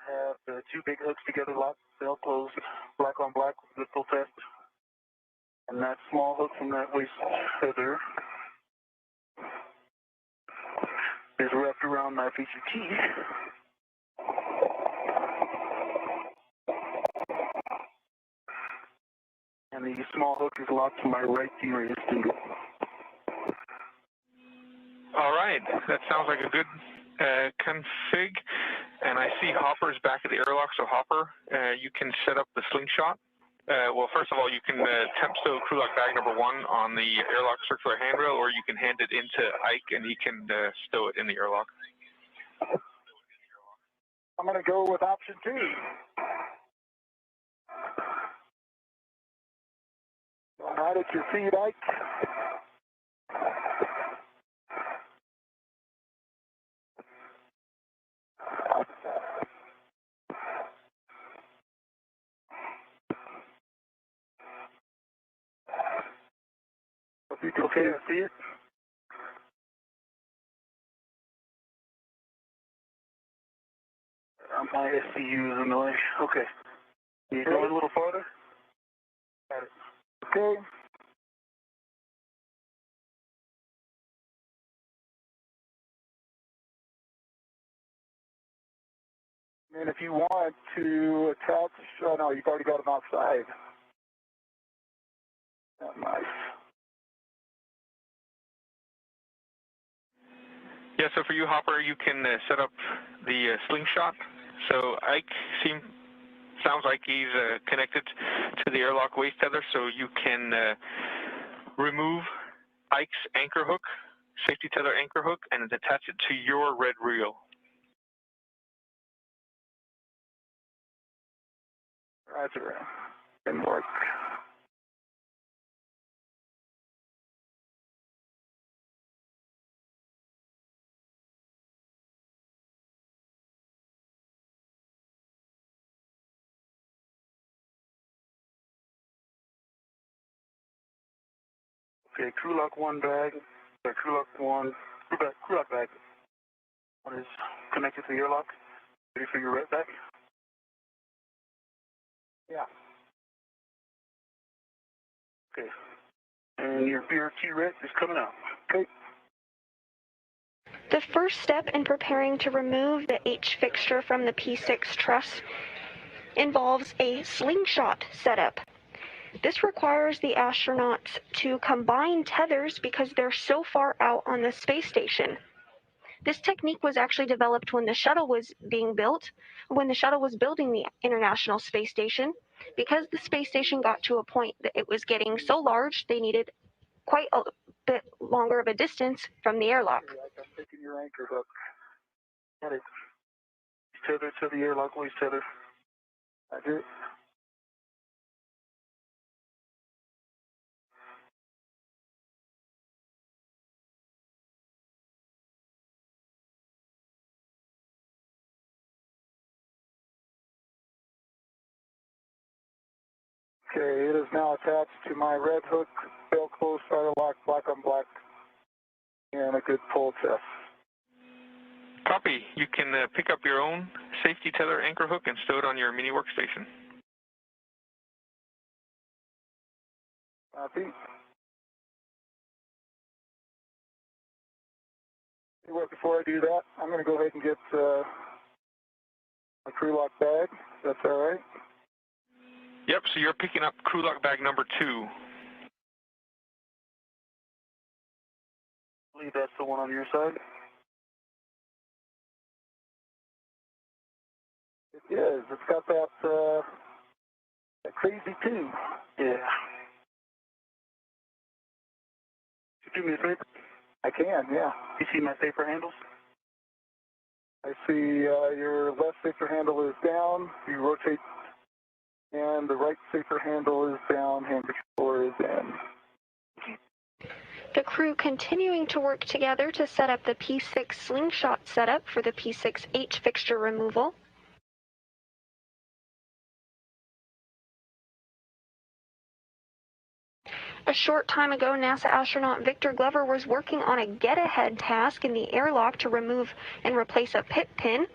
Have the two big hooks together locked, they'll close black on black with the full test. And that small hook from that waist tether is wrapped around my VGT. And the small hook is locked to my right D-radius spindle. All right, that sounds like a good config. And I see Hopper's back at the airlock, so Hopper, you can set up the slingshot. Well, first of all, you can temp stow crew lock bag number 1 on the airlock circular handrail, or you can hand it into Ike and he can stow it in the airlock. I'm going to go with option 2. Right at your feet, Ike. Okay, I see it. My SCU is in the way. Okay. Can you go a little farther? Got it. Okay. And if you want to attach, oh no, you've already got them outside. Oh, nice. Yeah, so for you, Hopper, you can set up the slingshot. So Ike sounds like he's connected to the airlock waist tether, so you can remove Ike's anchor hook, safety tether anchor hook, and attach it to your red reel. Roger. Didn't work. Okay, crew lock 1 bag, crew lock 1, crew lock bag. 1 is connected to the airlock. Ready for your red bag? Yeah. Okay. And your BRT red is coming out. Okay. The first step in preparing to remove the H fixture from the P6 truss involves a slingshot setup. This requires the astronauts to combine tethers because they're so far out on the space station. This technique was actually developed when the shuttle was being built, when the shuttle was building the International Space Station. Because the space station got to a point that it was getting so large, they needed quite a bit longer of a distance from the airlock. I'm taking your anchor hook. Got it. Tether to the airlock waist tether. I do. Okay, it is now attached to my red hook, belt closed, starter lock, black on black, and a good pull test. Copy. You can pick up your own safety tether anchor hook and stow it on your mini workstation. Copy. Anyway, before I do that, I'm going to go ahead and get a crew lock bag. That's all right. Yep, so you're picking up crew lock bag number 2. I believe that's the one on your side. It is. It's got that crazy tube. Yeah. Could you do me a favor? I can, yeah. You see my safer handles? I see your left safer handle is down. You rotate, and the right safer handle is down. Hand controller is in. The crew continuing to work together to set up the P6 slingshot setup for the P6H fixture removal. A short time ago, NASA astronaut Victor Glover was working on a get-ahead task in the airlock to remove and replace a pit pin.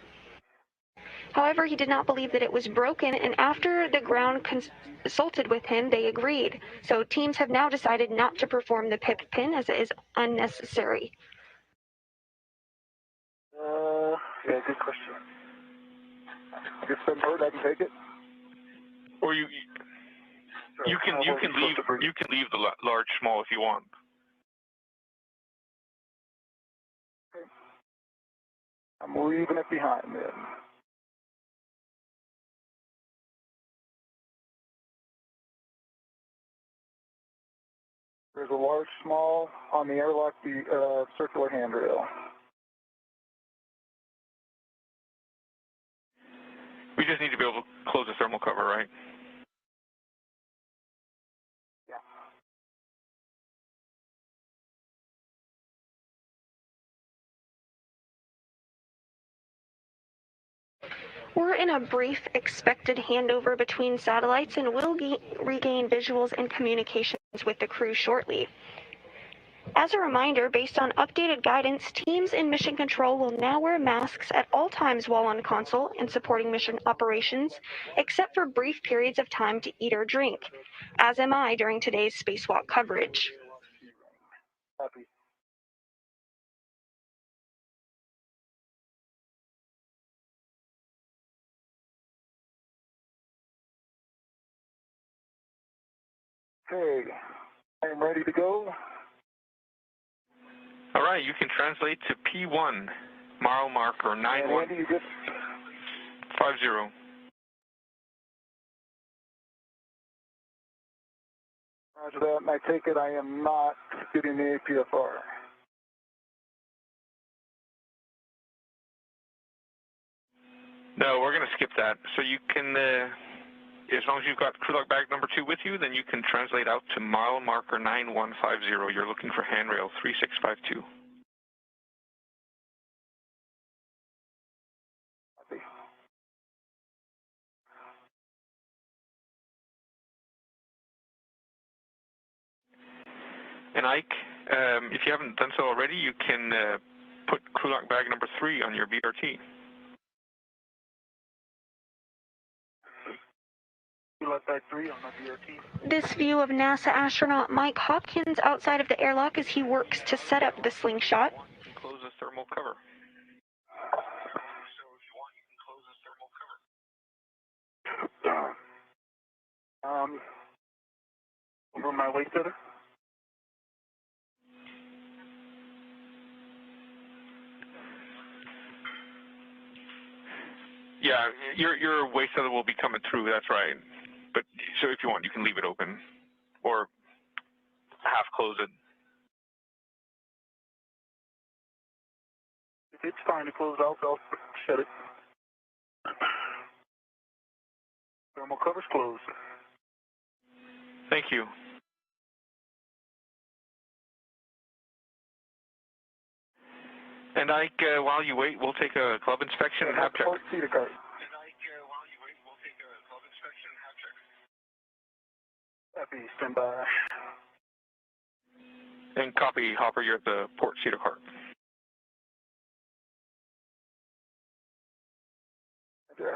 However, he did not believe that it was broken, and after the ground consulted with him, they agreed. So teams have now decided not to perform the PIP pin as it is unnecessary. Yeah, good question. I guess I'm hurt, I can take it. Or you can leave the large small if you want. Okay. I'm leaving it behind then. There's a large small on the airlock, the circular handrail. We just need to be able to close the thermal cover, right? Yeah. We're in a brief expected handover between satellites and will regain visuals and communications with the crew shortly. As a reminder, based on updated guidance, teams in Mission Control will now wear masks at all times while on console and supporting mission operations, except for brief periods of time to eat or drink, as am I during today's spacewalk coverage. Copy. Okay, I am ready to go. All right, you can translate to P1, mile marker 9150. Roger that, and I take it I am not getting the APFR. No, we're going to skip that. So you can, as long as you've got crew log bag number 2 with you, then you can translate out to mile marker 9150. You're looking for handrail 3652. And Ike, if you haven't done so already, you can put crew lock bag number 3 on your BRT. Crew lock bag 3 on my BRT. This view of NASA astronaut Mike Hopkins outside of the airlock as he works to set up the slingshot. Close the thermal cover. Over my weight setter. Yeah, your waist tether will be coming through, that's right. But so if you want, you can leave it open or half close it. If it's fine to close out, I'll shut it. Thermal cover's closed. Thank you. And Ike, while you wait, we'll take a club inspection and have check. Happy, stand by. And copy, Hopper, you're at the port Cedar Cart. Yeah.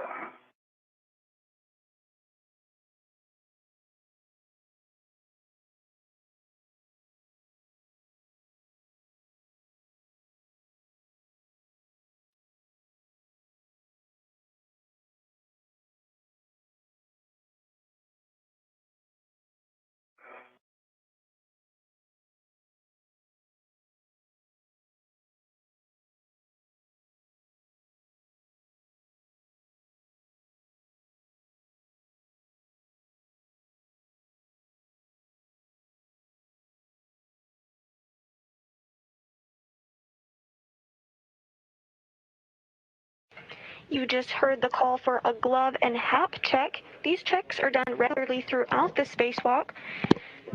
You just heard the call for a glove and hap check. These checks are done regularly throughout the spacewalk.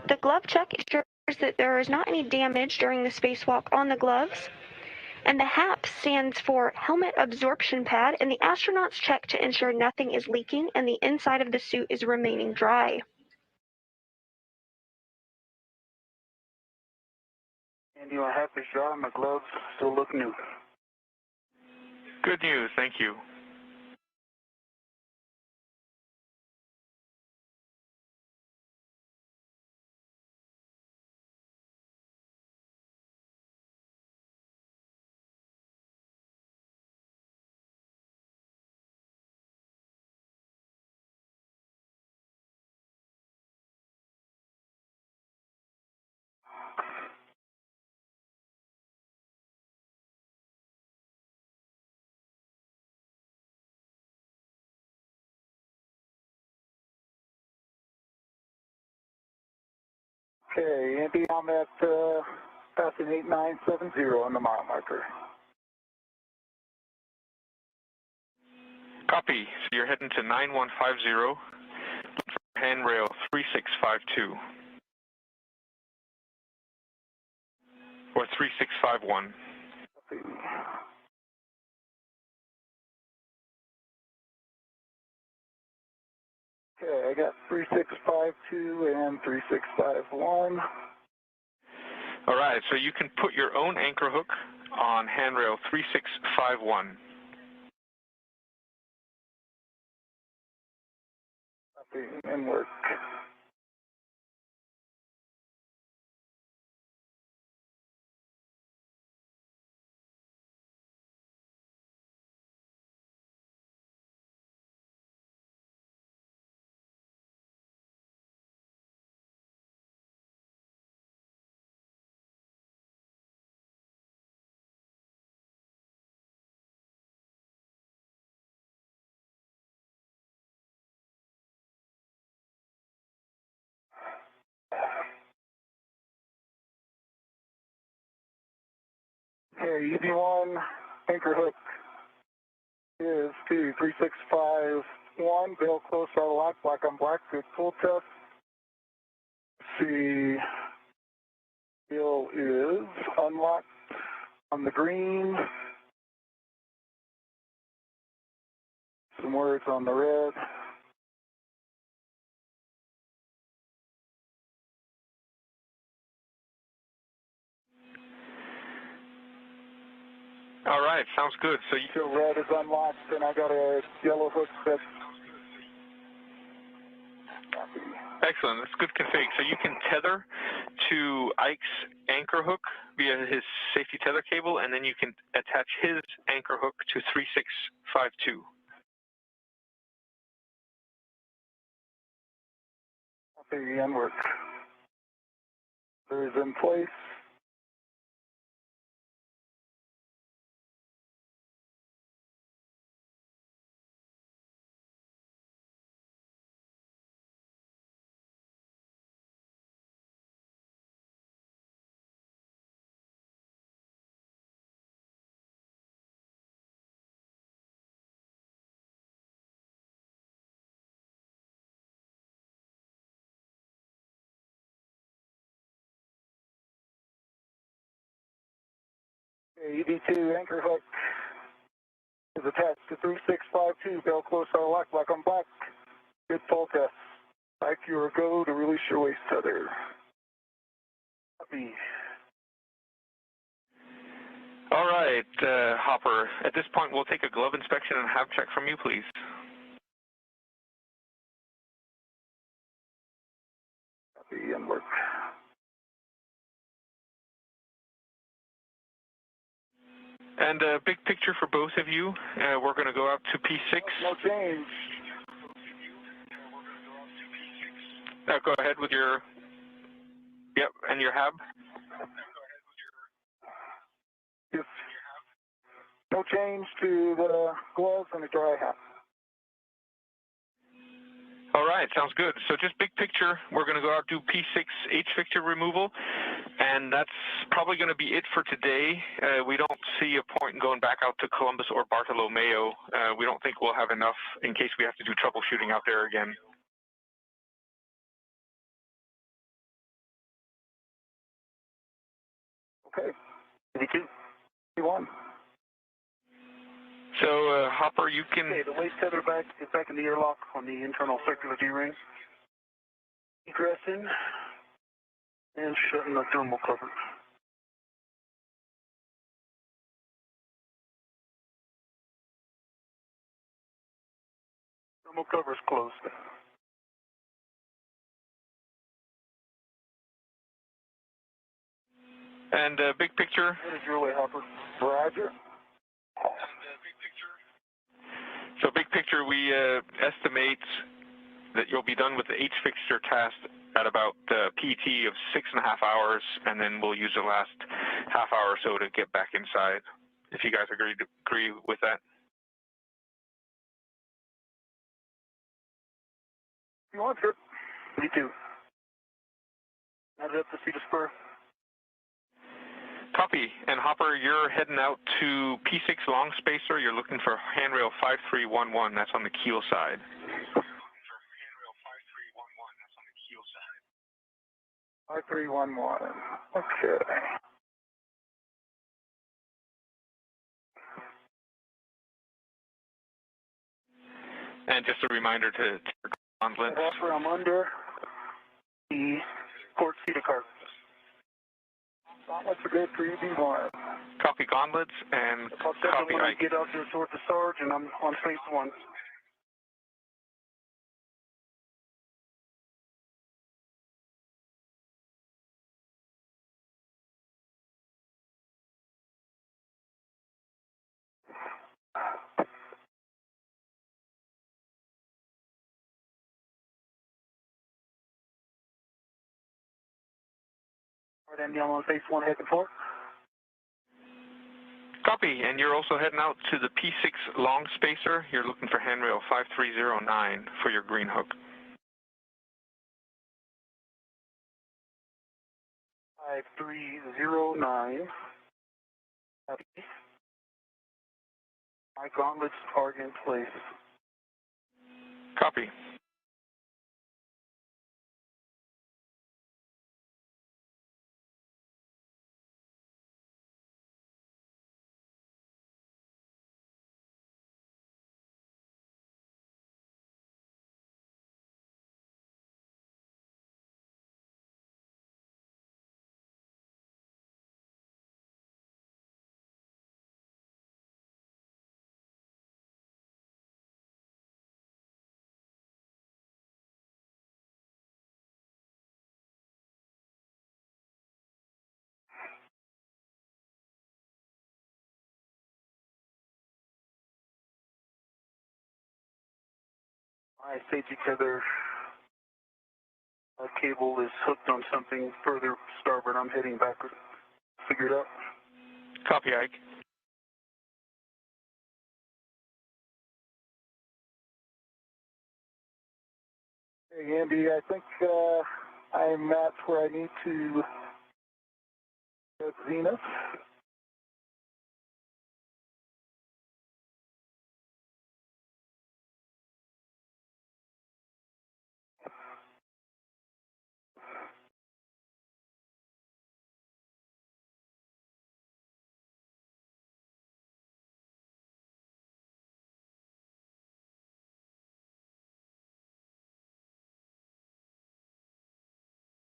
The glove check ensures that there is not any damage during the spacewalk on the gloves. And the HAP stands for Helmet Absorption Pad, and the astronauts check to ensure nothing is leaking and the inside of the suit is remaining dry. And my HAP is dry, my gloves still look new. Good news, thank you. Okay, Andy, I'm at passing 8970 on the mile marker. Copy. So you're heading to 9150, handrail 3652. Or 3651. Okay, I got 3652 and 3651. All right, so you can put your own anchor hook on handrail 3651. Copy and work. Okay, ED1 anchor hook is to 3651. Bail close, auto lock, black on black, good full test. See, bail is unlocked on the green. Some words on the red. All right, sounds good. So red is unlocked, and I got a yellow hook that's excellent. That's good config. So you can tether to Ike's anchor hook via his safety tether cable, and then you can attach his anchor hook to 3652. copy and work. Is in place. ED2 anchor hook is attached to 3652. Bell close, auto lock, black on black. Good full test. Back your go to release your waist tether. Copy. All right, Hopper. At this point, we'll take a glove inspection and have check from you, please. Copy and work. And big picture for both of you. We're going to go out to P6. No change. Go ahead with your, yep, and your hab. Yes. No change to the gloves and the dry hat. All right, sounds good. So just big picture, we're going to go out to P6 H-fixture removal, and that's probably going to be it for today. We don't see a point in going back out to Columbus or Bartolomeo. We don't think we'll have enough in case we have to do troubleshooting out there again. Okay. ED2. E1. So, Hopper, you can... Okay, the waist tether back is back in the airlock on the internal circular D-ring. Egressing and shutting the thermal cover. Thermal cover is closed. And big picture... What is your way, Hopper? Roger. So big picture, we estimate that you'll be done with the H-fixture test at about PT of 6.5 hours, and then we'll use the last half hour or so to get back inside, if you guys agree with that. You want to? Me too. Headed up to Cedar Spur. Copy. And Hopper, you're heading out to P6 long spacer. You're looking for handrail 5311. That's on the keel side. 5311. Okay. And just a reminder to gauntlets. Hopper, I'm under the port Cedar cart. Gauntlets are good for UB1. Copy gauntlets and copy when I Ike. get out there towards the Sarge and I'm on phase 1. Alright, Andy, I'm on phase 1 heading forward. Copy. And you're also heading out to the P6 long spacer. You're looking for handrail 5309 for your green hook. 5309. Copy. My gauntlets are in place. Copy. My safety tether cable is hooked on something further starboard. I'm heading backward. Figure it out. Copy, Ike. Hey, Andy, I think I'm at where I need to get zenith.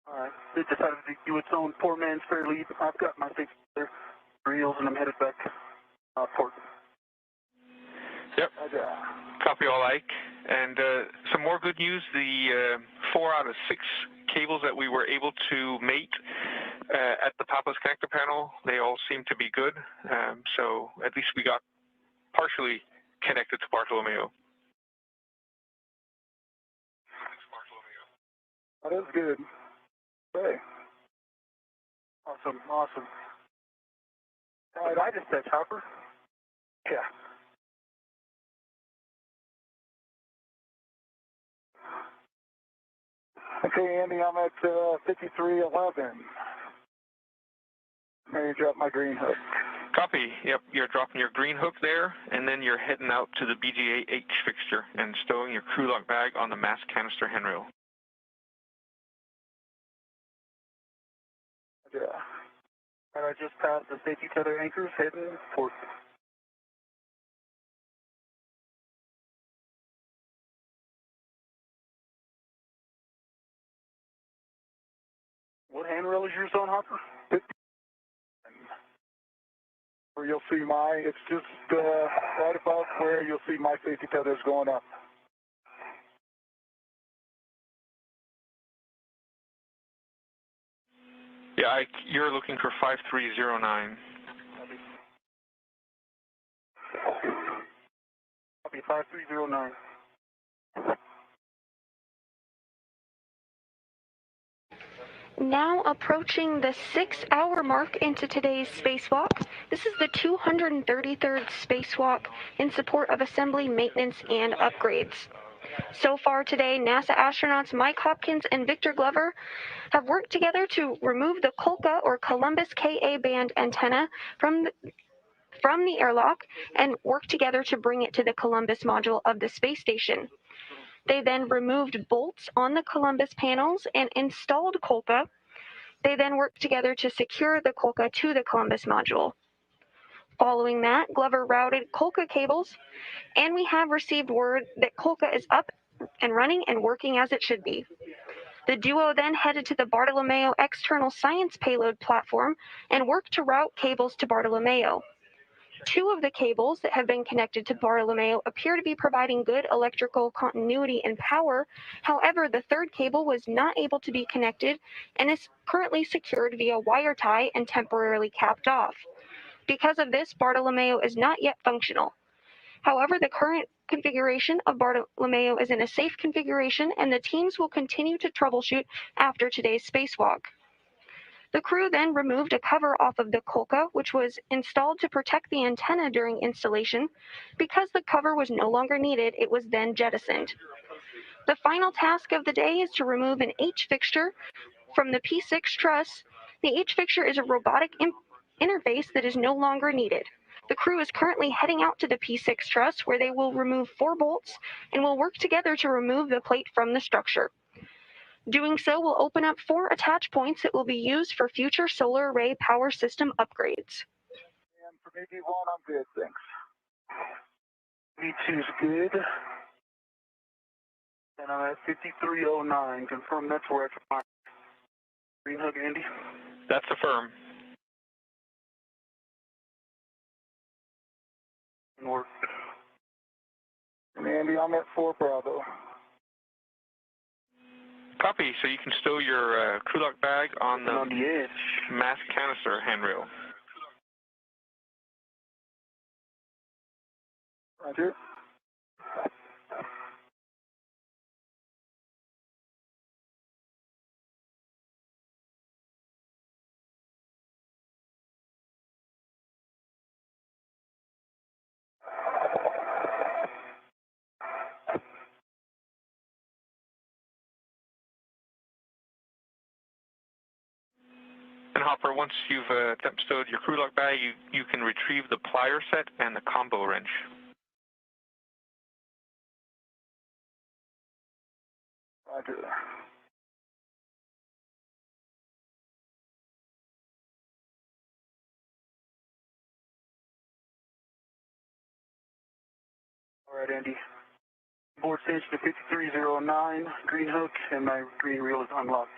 Alright, it decided to do its own poor man's fair lead. I've got my safety tether reels and I'm headed back port. Yep. Copy all, Ike. And some more good news, the 4 out of 6 cables that we were able to mate at the Papa's connector panel, they all seem to be good. So at least we got partially connected to Bartolomeo. That is good. Hey. Awesome, awesome. Alright, I just touched Hopper. Yeah. Okay, Andy, I'm at 5311. Ready to drop my green hook. Copy. Yep, you're dropping your green hook there, and then you're heading out to the BGA-H fixture and stowing your crew lock bag on the mass canister handrail. Yeah. And I just passed the safety tether anchors heading port. What handrail is yours on, Hopper? Where you'll see my, it's just right above where you'll see my safety tethers going up. Yeah, you're looking for 5309. Copy, 5309. Now approaching the 6-hour mark into today's spacewalk. This is the 233rd spacewalk in support of assembly, maintenance, and upgrades. So far today, NASA astronauts Mike Hopkins and Victor Glover have worked together to remove the Kolka or Columbus Ka band antenna from the airlock and work together to bring it to the Columbus module of the space station. They then removed bolts on the Columbus panels and installed Kolka. They then worked together to secure the Kolka to the Columbus module. Following that, Glover routed Kolka cables, and we have received word that Kolka is up and running and working as it should be. The duo then headed to the Bartolomeo external science payload platform and worked to route cables to Bartolomeo. 2 of the cables that have been connected to Bartolomeo appear to be providing good electrical continuity and power. However, the 3rd cable was not able to be connected and is currently secured via wire tie and temporarily capped off. Because of this, Bartolomeo is not yet functional. However, the current configuration of Bartolomeo is in a safe configuration, and the teams will continue to troubleshoot after today's spacewalk. The crew then removed a cover off of the Kolka, which was installed to protect the antenna during installation. Because the cover was no longer needed, it was then jettisoned. The final task of the day is to remove an H fixture from the P6 truss. The H fixture is a robotic interface that is no longer needed. The crew is currently heading out to the P6 truss, where they will remove 4 bolts and will work together to remove the plate from the structure. Doing so will open up 4 attach points that will be used for future solar array power system upgrades. And for VB1, I'm good, thanks. V2's good. And I'm at 5309. Confirm that's where it's at. Green Hook, Andy? That's affirmed. Work. And Andy, I'm at 4 Bravo. Copy. So you can stow your crew lock bag on the edge. mass canister handrail. Roger. And Hopper, once you've stowed your crew lock bag, you can retrieve the plier set and the combo wrench. Roger. All right, Andy. Board station to 5309, Green Hook, and my green reel is unlocked.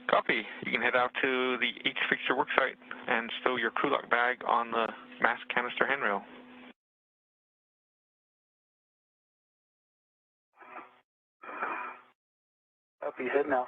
Copy. You can head out to the H fixture worksite and stow your crew lock bag on the mass canister handrail. Copy, head now.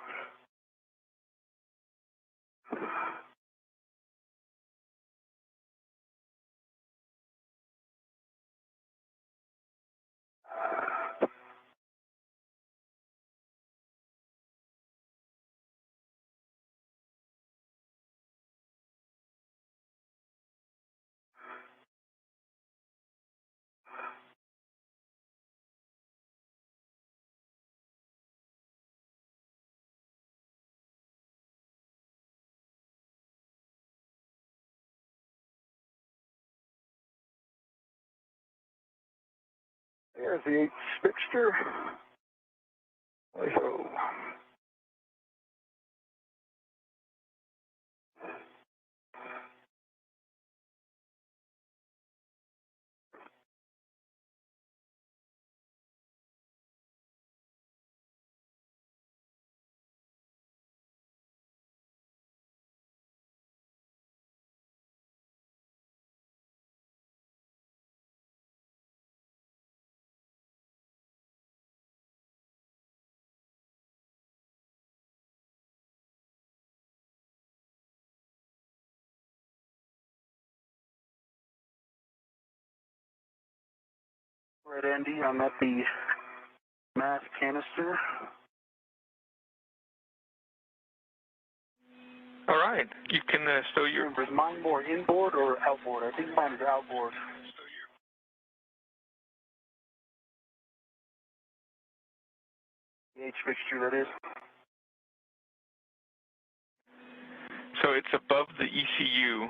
There's the H fixture. Hey-ho. Right, Andy, I'm at the mass canister. All right. You can stow your... Is mine more inboard or outboard? I think mine is outboard. The H fixture, that is. So it's above the ECU.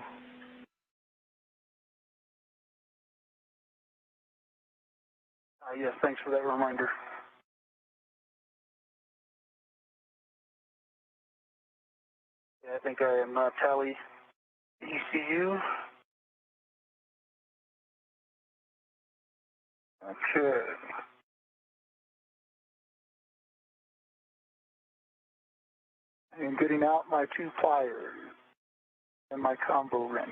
Yes, thanks for that reminder. Yeah, I think I am tally ECU. Okay. I'm getting out my 2 pliers and my combo wrench.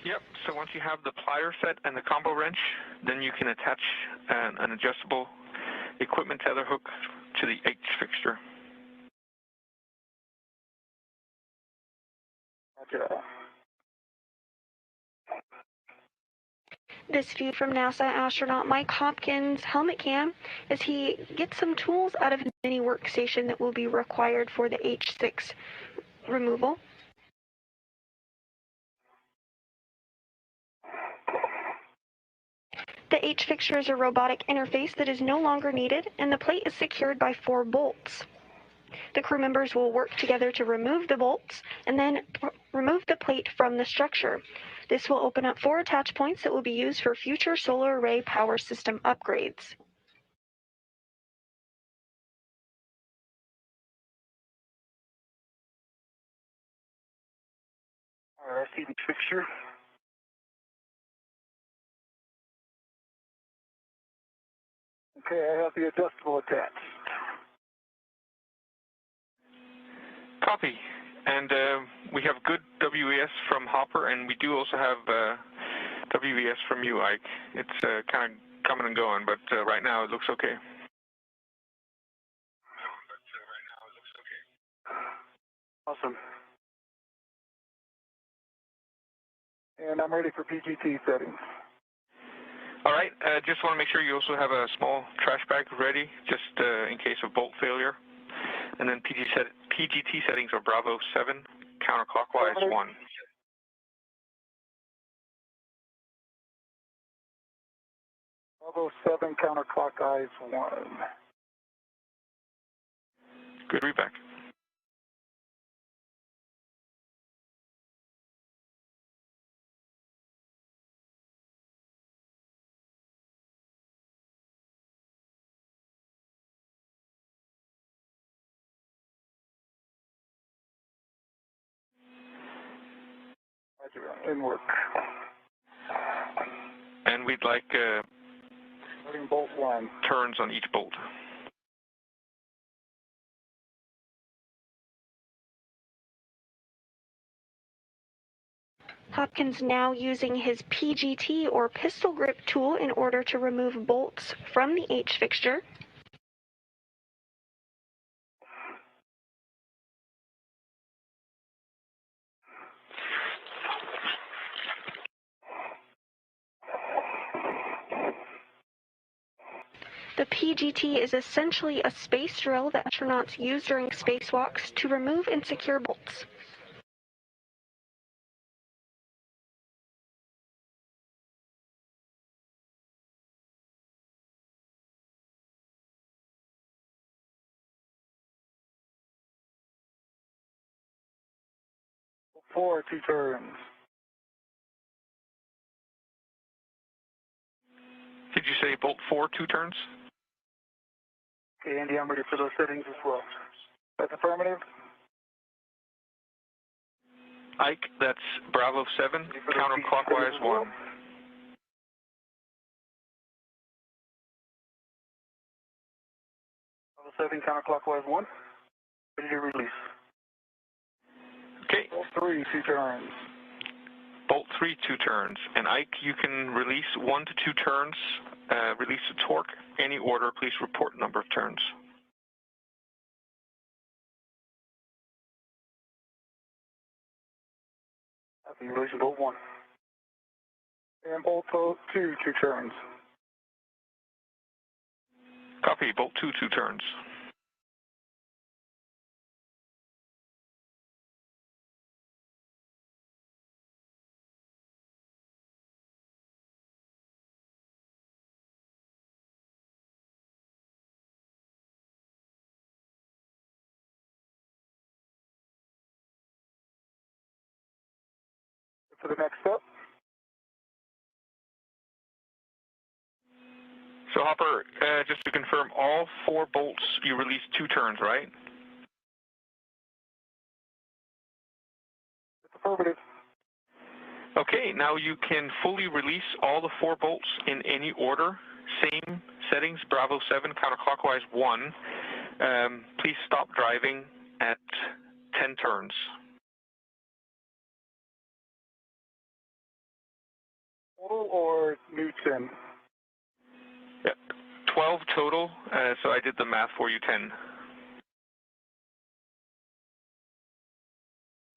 Yep, so once you have the plier set and the combo wrench, then you can attach an adjustable equipment tether hook to the H fixture. Gotcha. This view from NASA astronaut Mike Hopkins' helmet cam as he gets some tools out of his mini workstation that will be required for the H6 removal. The H fixture is a robotic interface that is no longer needed, and the plate is secured by 4 bolts. The crew members will work together to remove the bolts and then remove the plate from the structure. This will open up 4 attach points that will be used for future solar array power system upgrades. All right, I see the fixture. Okay, I have the adjustable attached. Copy. And we have good WES from Hopper, and we do also have WES from you, Ike. It's kind of coming and going, but right now it looks okay. Awesome. And I'm ready for PGT settings. All right, just want to make sure you also have a small trash bag ready, just in case of bolt failure. And then PGT settings are Bravo 7, counterclockwise 1. Bravo 7, counterclockwise 1. Good readback. In work. And we'd like bolt 1. turns on each bolt. Hopkins now using his PGT or pistol grip tool in order to remove bolts from the H fixture. The PGT is essentially a space drill that astronauts use during spacewalks to remove and secure bolts. Four, 2 turns. Did you say bolt 4, 2 turns? Okay, Andy, I'm ready for those settings as well. That's affirmative. Ike, that's Bravo 7, counterclockwise 1. Bravo 7, counterclockwise 1. Ready to release. Okay. Bolt 3, 2 turns. Bolt 3, 2 turns. And Ike, you can release 1 to 2 turns, release the torque. Any order, please report number of turns. Copy, releasing bolt 1. And bolt 2, 2 turns. Copy, bolt 2, 2 turns. To the next step. So Hopper, just to confirm, all 4 bolts you released 2 turns, right? Affirmative. Okay, now you can fully release all the 4 bolts in any order. Same settings, Bravo 7, counterclockwise 1. Please stop driving at 10 turns. Total or new 10? Yeah, 12 total, so I did the math for you, 10.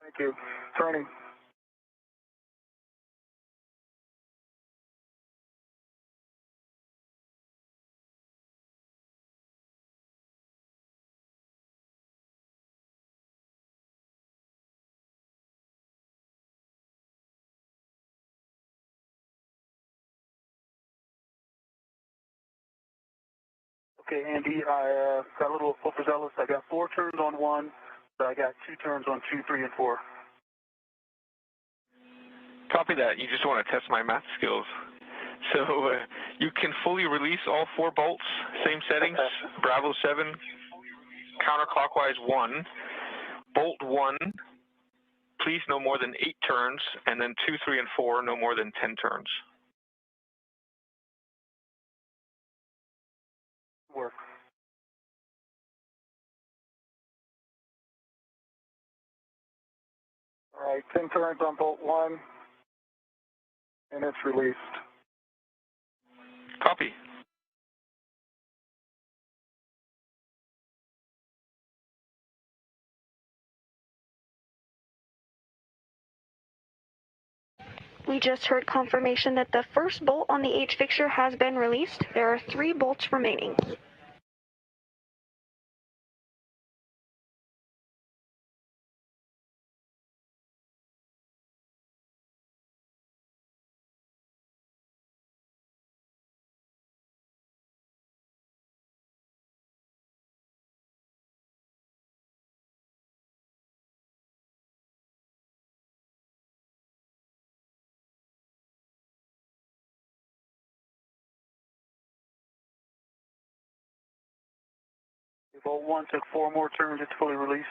Thank you. Turning. Okay, Andy, I got a little overzealous. I got 4 turns on 1, so I got 2 turns on 2, 3, and 4. Copy that. You just want to test my math skills. So you can fully release all 4 bolts, same settings, Bravo 7, counterclockwise 1, bolt 1, please no more than 8 turns, and then 2, 3, and 4, no more than 10 turns. Work. All right, 10 turns on bolt 1, and it's released. Copy. We just heard confirmation that the first bolt on the H fixture has been released. There are 3 bolts remaining. Bolt 1 took 4 more turns, it's fully released.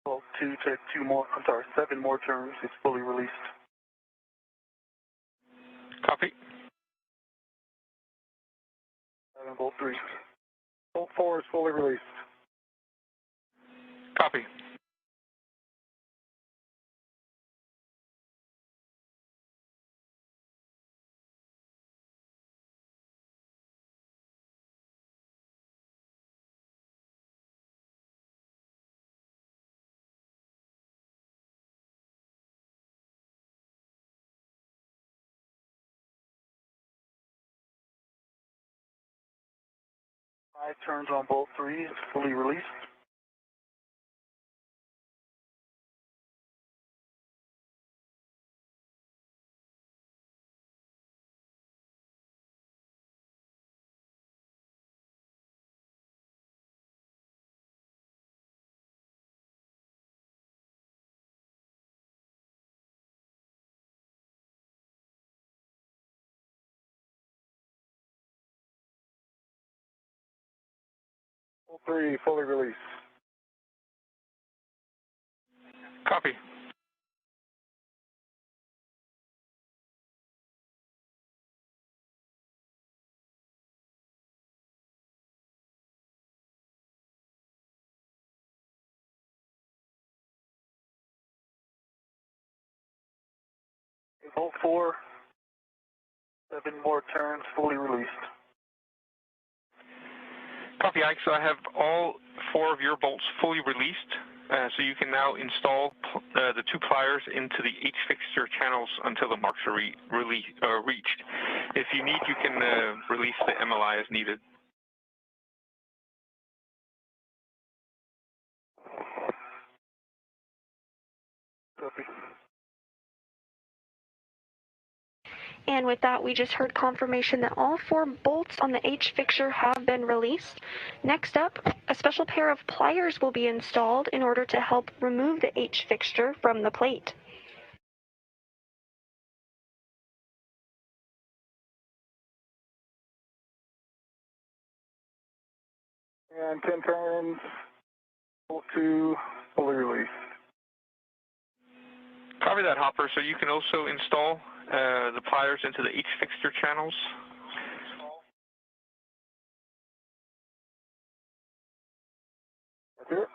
Bolt 2 took 7 more turns, it's fully released. Copy. And bolt 3. Bolt 4 is fully released. Copy. Five turns on bolt 3 is fully released. Bolt 3 fully released. Copy. Bolt 4, 7 more turns, fully released. Copy, Ike. So I have all 4 of your bolts fully released. So you can now install the 2 pliers into the H fixture channels until the marks are reached. If you need, you can release the MLI as needed. Copy. And with that, we just heard confirmation that all 4 bolts on the H fixture have been released. Next up, a special pair of pliers will be installed in order to help remove the H fixture from the plate. And 10 turns, pull to fully release. Copy that, Hopper. So you can also install the pliers into the H fixture channels. That's it.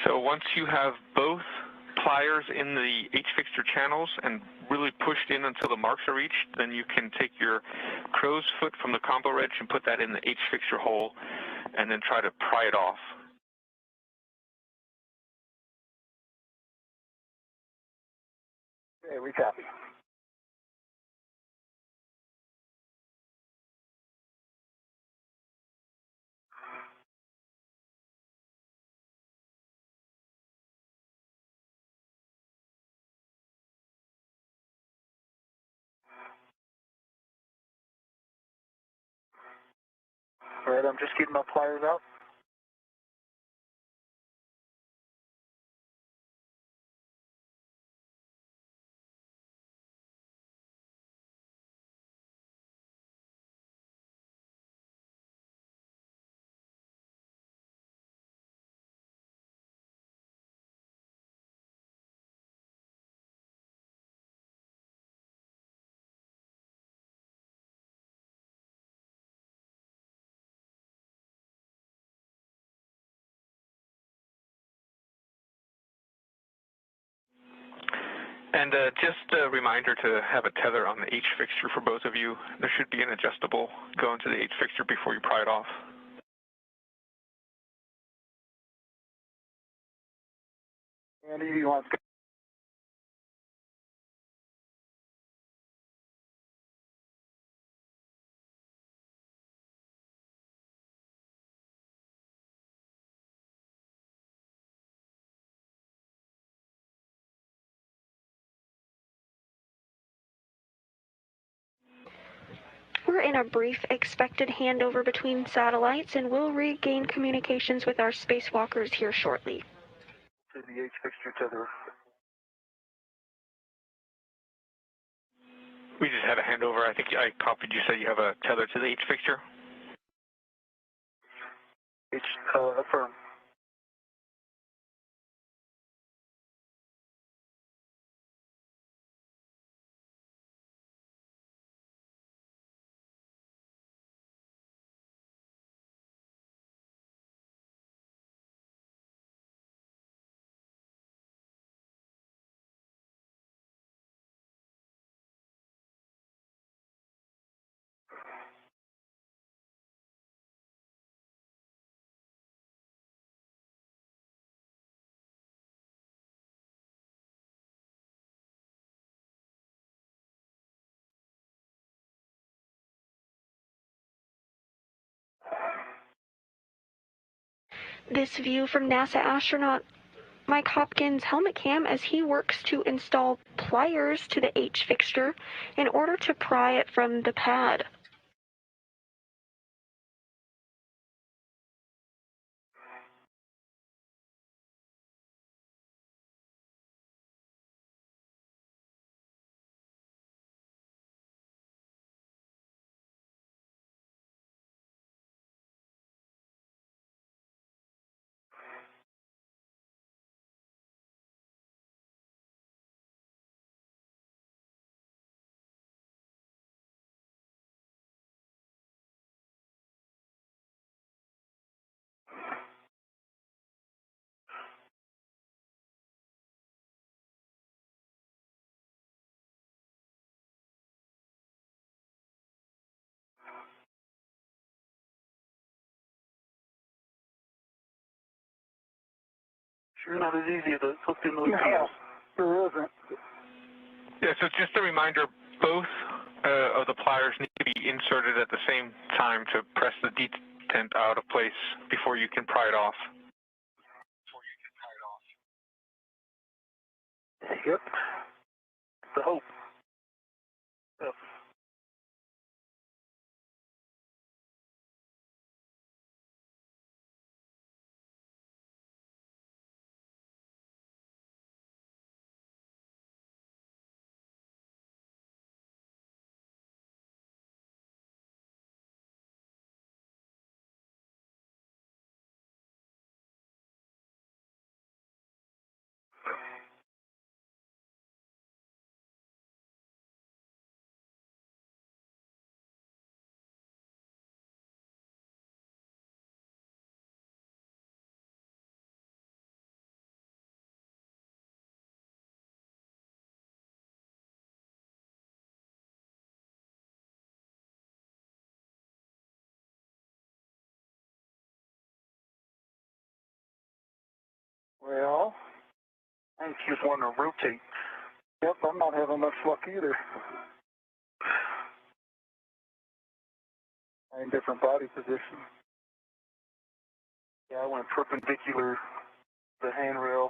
So once you have both pliers in the H fixture channels and really pushed in until the marks are reached, then you can take your crow's foot from the combo wrench and put that in the H fixture hole and then try to pry it off. Okay, we copy. All right, I'm just getting my pliers out. And just a reminder to have a tether on the H fixture for both of you. There should be an adjustable going to the H fixture before you pry it off. Andy, you want to... We're in a brief expected handover between satellites and will regain communications with our spacewalkers here shortly. To the H fixture tether. We just had a handover. I think I copied you, said you have a tether to the H fixture. H, affirm. This view from NASA astronaut Mike Hopkins' helmet cam as he works to install pliers to the H fixture in order to pry it from the pad. Sure not as easy as it hooked in those cables. Sure isn't. Yeah, so just a reminder, both of the pliers need to be inserted at the same time to press the detent out of place before you can pry it off. Yep. The hope. Yep. Well, I think you just want to rotate. Yep, I'm not having much luck either. I'm in different body position. Yeah, I went perpendicular to the handrail.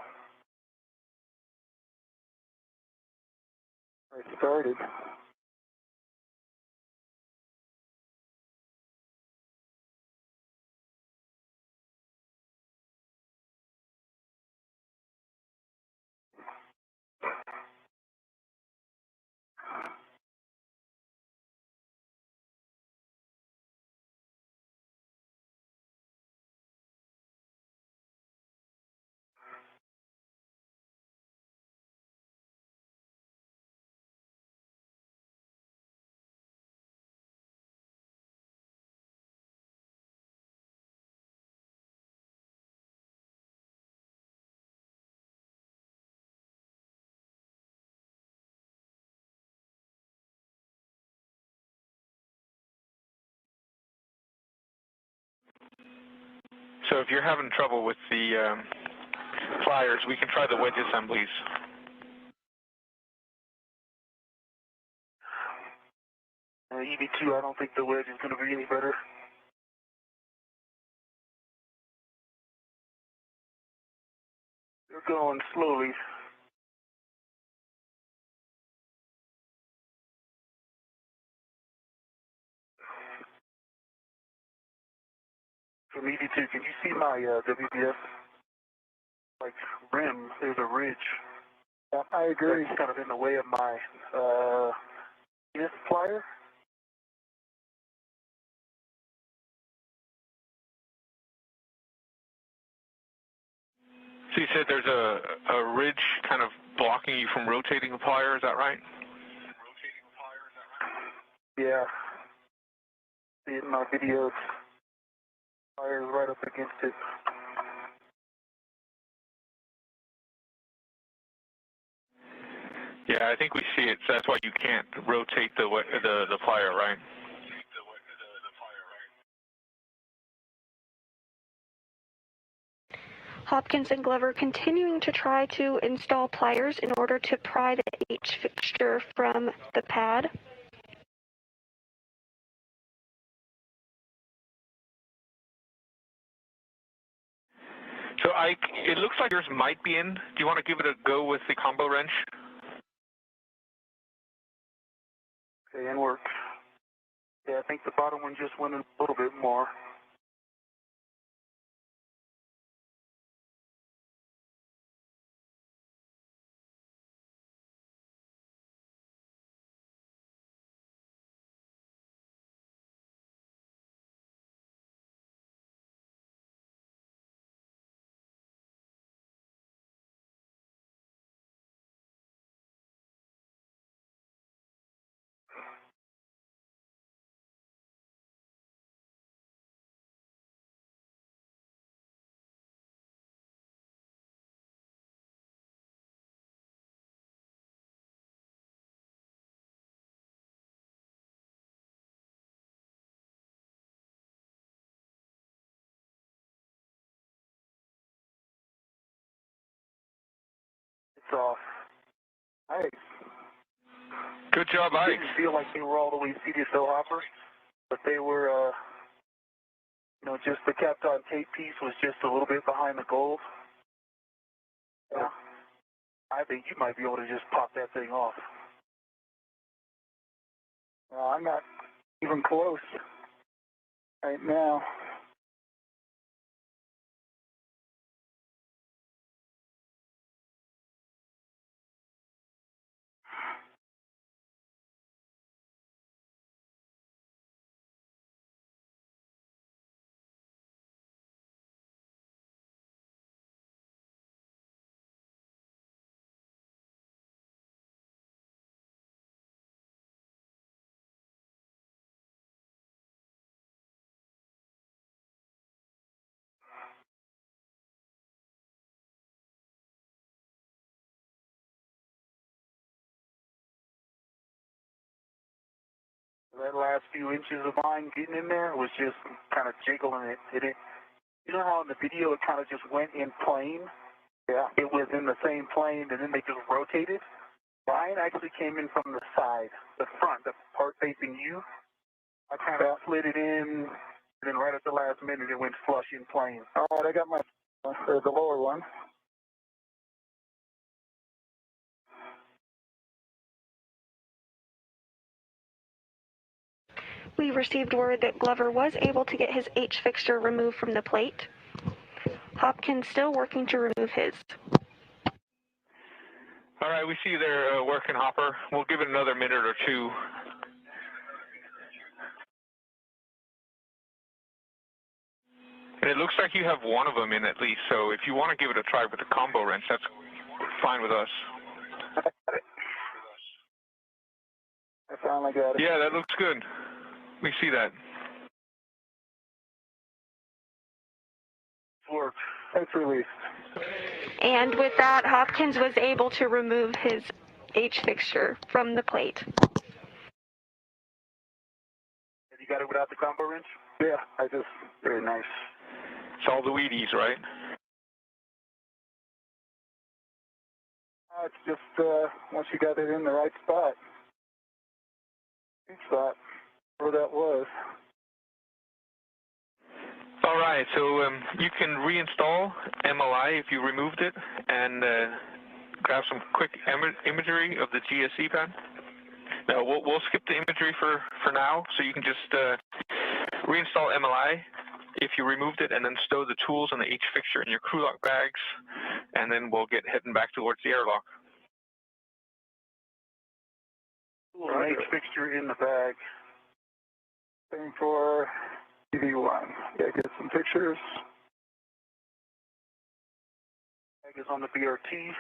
I started. So if you're having trouble with the pliers, we can try the wedge assemblies. EV2, I don't think the wedge is going to be any better. They're going slowly. From EV2, can you see my WBS? Like rim, there's a ridge. Yeah, I agree. It's kind of in the way of my this plier. So you said there's a ridge kind of blocking you from rotating the plier, is that right? Yeah. See it in my videos. Pliers right up against it. Yeah, I think we see it, so that's why you can't rotate the plier, right? Hopkins and Glover continuing to try to install pliers in order to pry the H fixture from the pad. So Ike, it looks like yours might be in. Do you want to give it a go with the combo wrench? Okay, and work. Yeah, I think the bottom one just went in a little bit more. lights off. Nice. Good job, Ike. Didn't feel like they were all the way seated, though, Hopper, but they were, you know, just the Kapton tape piece was just a little bit behind the gold. Yeah. I think you might be able to just pop that thing off. I'm not even close right now. That last few inches of mine getting in there was just kind of jiggling it. You know how in the video it kind of just went in plane? Yeah. It was in the same plane and then they just rotated. Mine actually came in from the side, the front, the part facing you. I kind of slid it in, and then right at the last minute it went flush in plane. All right, I got my the lower one. We received word that Glover was able to get his H fixture removed from the plate. Hopkins still working to remove his. All right, we see you there working, Hopper. We'll give it another minute or two. And it looks like you have one of them in at least, so if you want to give it a try with the combo wrench, that's fine with us. I finally got it. Yeah, that looks good. We see that. Worked. It's released. And with that, Hopkins was able to remove his H fixture from the plate. You got it without the combo wrench? Yeah, very nice. It's all the Wheaties, right? It's just once you got it in the right spot. Good spot, where that was. All right, so you can reinstall MLI if you removed it and grab some quick imagery of the GSC pad. Now, we'll skip the imagery for now, so you can just reinstall MLI if you removed it and then stow the tools and the H fixture in your crew lock bags, and then we'll get heading back towards the airlock. H fixture in the bag. Same for TV1. Yeah, get some pictures. Bag is on the BRT.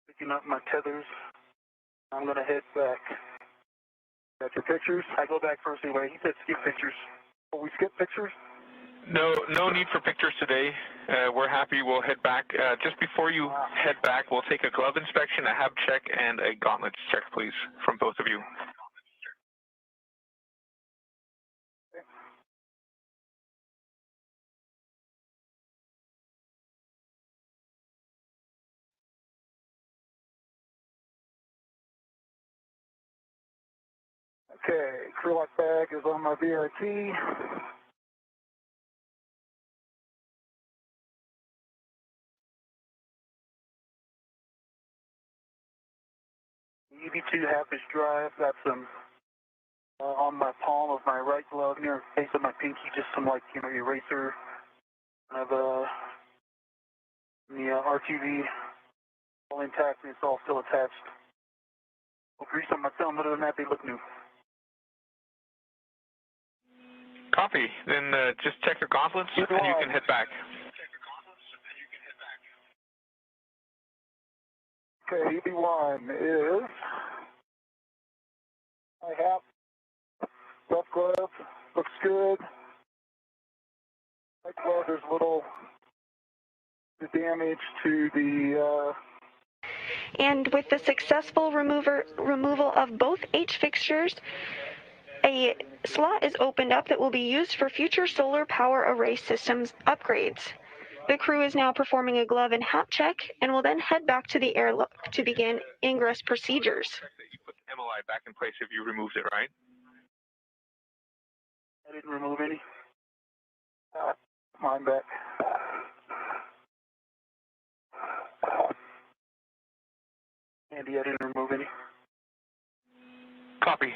Picking up my tethers. I'm gonna head back. Got your pictures? I go back first anyway. He said skip pictures. Oh, we skip pictures? No need for pictures today. We're happy. We'll head back. Just before you head back, we'll take a glove inspection, a hab check, and a gauntlets check, please, from both of you. Okay, crew lock bag is on my BRT. EV2 half-inch drive, got some on my palm of my right glove near the face of my pinky, just some eraser of the RTV all intact and it's all still attached. No grease on my thumb, other than that they look new. Copy. Then just check your gauntlets and you can head back. Okay, EB1 is I have left glove, looks good. Right glove, there's a little damage to the And with the successful removal of both H fixtures, a slot is opened up that will be used for future solar power array systems upgrades. The crew is now performing a glove and hat check and will then head back to the airlock to begin ingress procedures. You put the MLI back in place if you removed it, right? I didn't remove any. Mine back. Andy, I didn't remove any. Copy.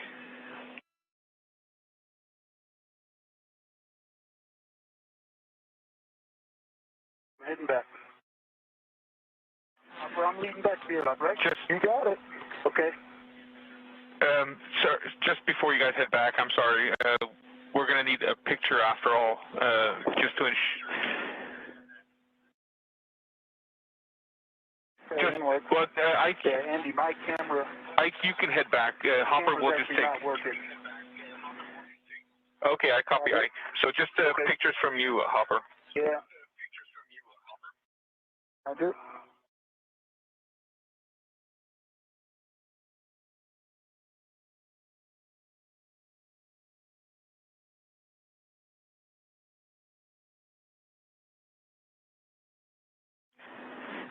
I'm heading back. I'm leading back to the airlock, right? You got it. Okay. Sir, just before you guys head back, I'm sorry. We're going to need a picture after all, just to ensure. Andy, my camera. Ike, you can head back. Hopper will just take. Not working. Okay, I copy, Ike. So just pictures from you, Hopper. Yeah. I do.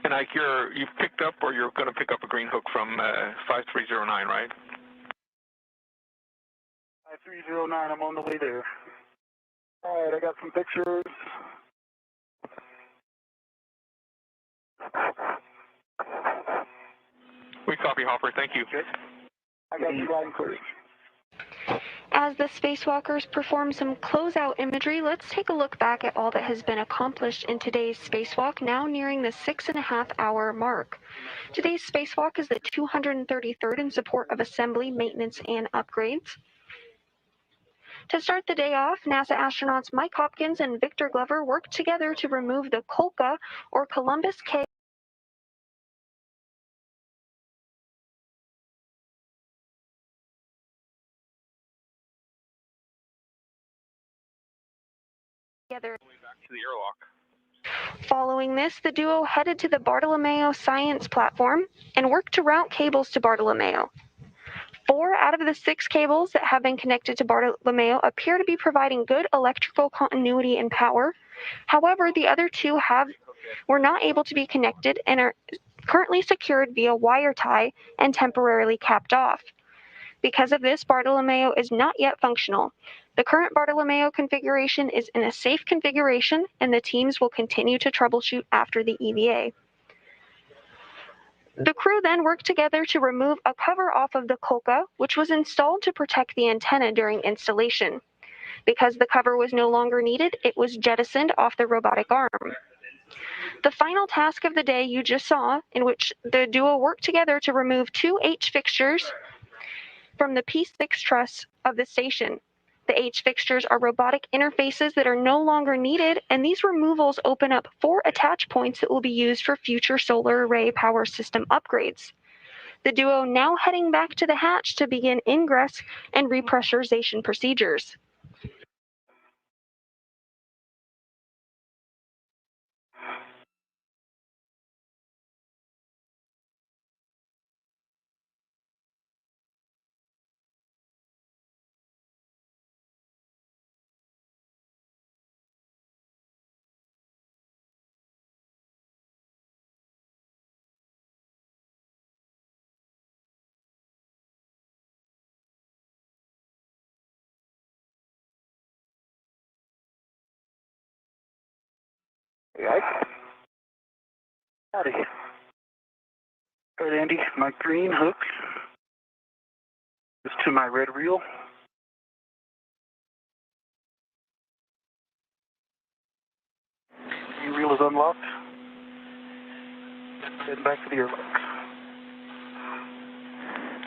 And Ike, you've picked up, or you're going to pick up a green hook from 5309, right? 5309, I'm on the way there. All right, I got some pictures. We copy, Hopper. Thank you. I got you line clear. As the spacewalkers perform some closeout imagery, let's take a look back at all that has been accomplished in today's spacewalk, now nearing the 6.5-hour mark. Today's spacewalk is the 233rd in support of assembly, maintenance, and upgrades. To start the day off, NASA astronauts Mike Hopkins and Victor Glover worked together to remove the Kolka, or Columbus K, together. Back to the airlock. Following this, the duo headed to the Bartolomeo Science platform and worked to route cables to Bartolomeo. 4 out of the 6 cables that have been connected to Bartolomeo appear to be providing good electrical continuity and power. However, the other 2 were not able to be connected and are currently secured via wire tie and temporarily capped off. Because of this, Bartolomeo is not yet functional. The current Bartolomeo configuration is in a safe configuration, and the teams will continue to troubleshoot after the EVA. The crew then worked together to remove a cover off of the Kolka, which was installed to protect the antenna during installation. Because the cover was no longer needed, it was jettisoned off the robotic arm. The final task of the day you just saw, in which the duo worked together to remove 2 H fixtures from the P6 truss of the station. The H fixtures are robotic interfaces that are no longer needed, and these removals open up 4 attach points that will be used for future solar array power system upgrades. The duo now heading back to the hatch to begin ingress and repressurization procedures. Hey, Ike. Howdy. All right, Andy, my green hook is to my red reel. Green reel is unlocked. Heading back to the airlock.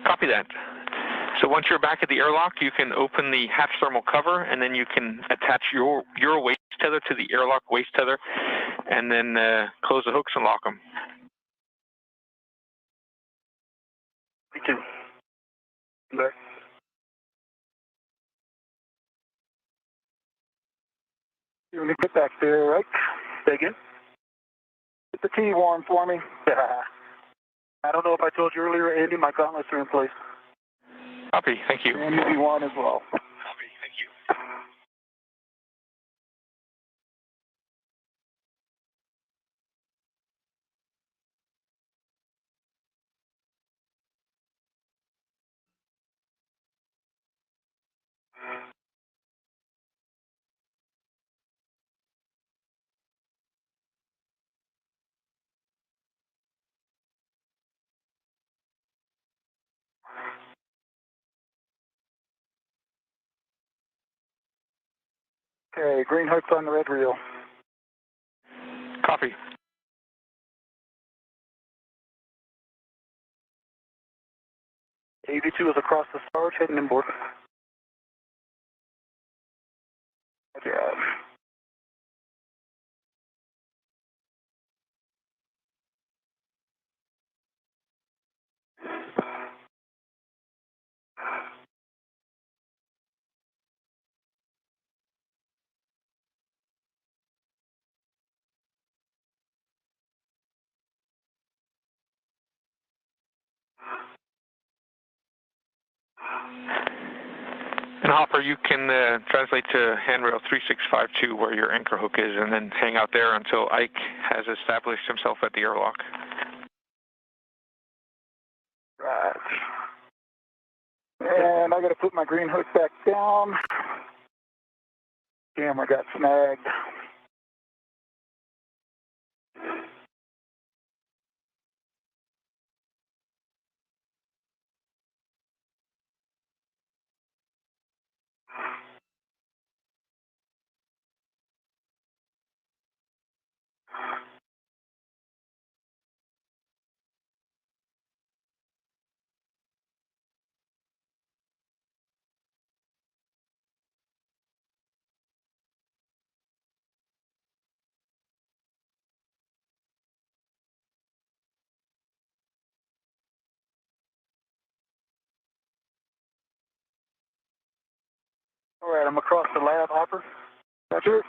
Copy that. So once you're back at the airlock, you can open the hatch thermal cover, and then you can attach your waist tether to the airlock waist tether, and then close the hooks and lock them. Me too. Back. When you get back there, right? Say again. Get the tea warm for me. I don't know if I told you earlier, Andy, my gauntlets are in place. Copy. Thank you. And you want as well. Copy. Thank you. Okay, green hook's on the red reel. Copy. AV2 is across the stars, heading inboard. Yeah. And Hopper, you can translate to handrail 3652 where your anchor hook is, and then hang out there until Ike has established himself at the airlock. Right. And I got to put my green hook back down. Camera got snagged. All right, I'm across the lab, Hopper. Roger.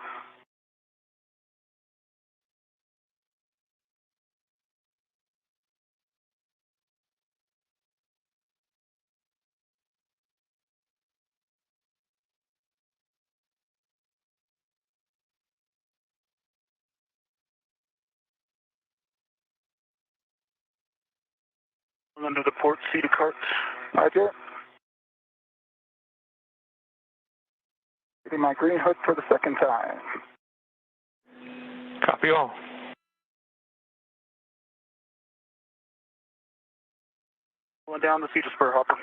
Under the port seat of carts. Roger. Getting my green hook for the second time. Copy all. Going down the Cedar Spur, Hopper.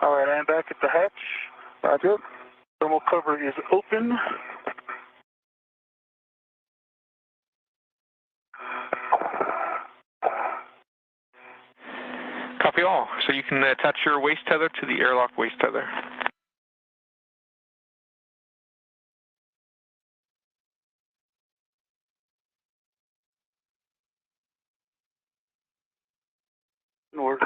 All right, I'm back at the hatch. Roger. Thermal cover is open. Copy all. So you can attach your waist tether to the airlock waist tether. North.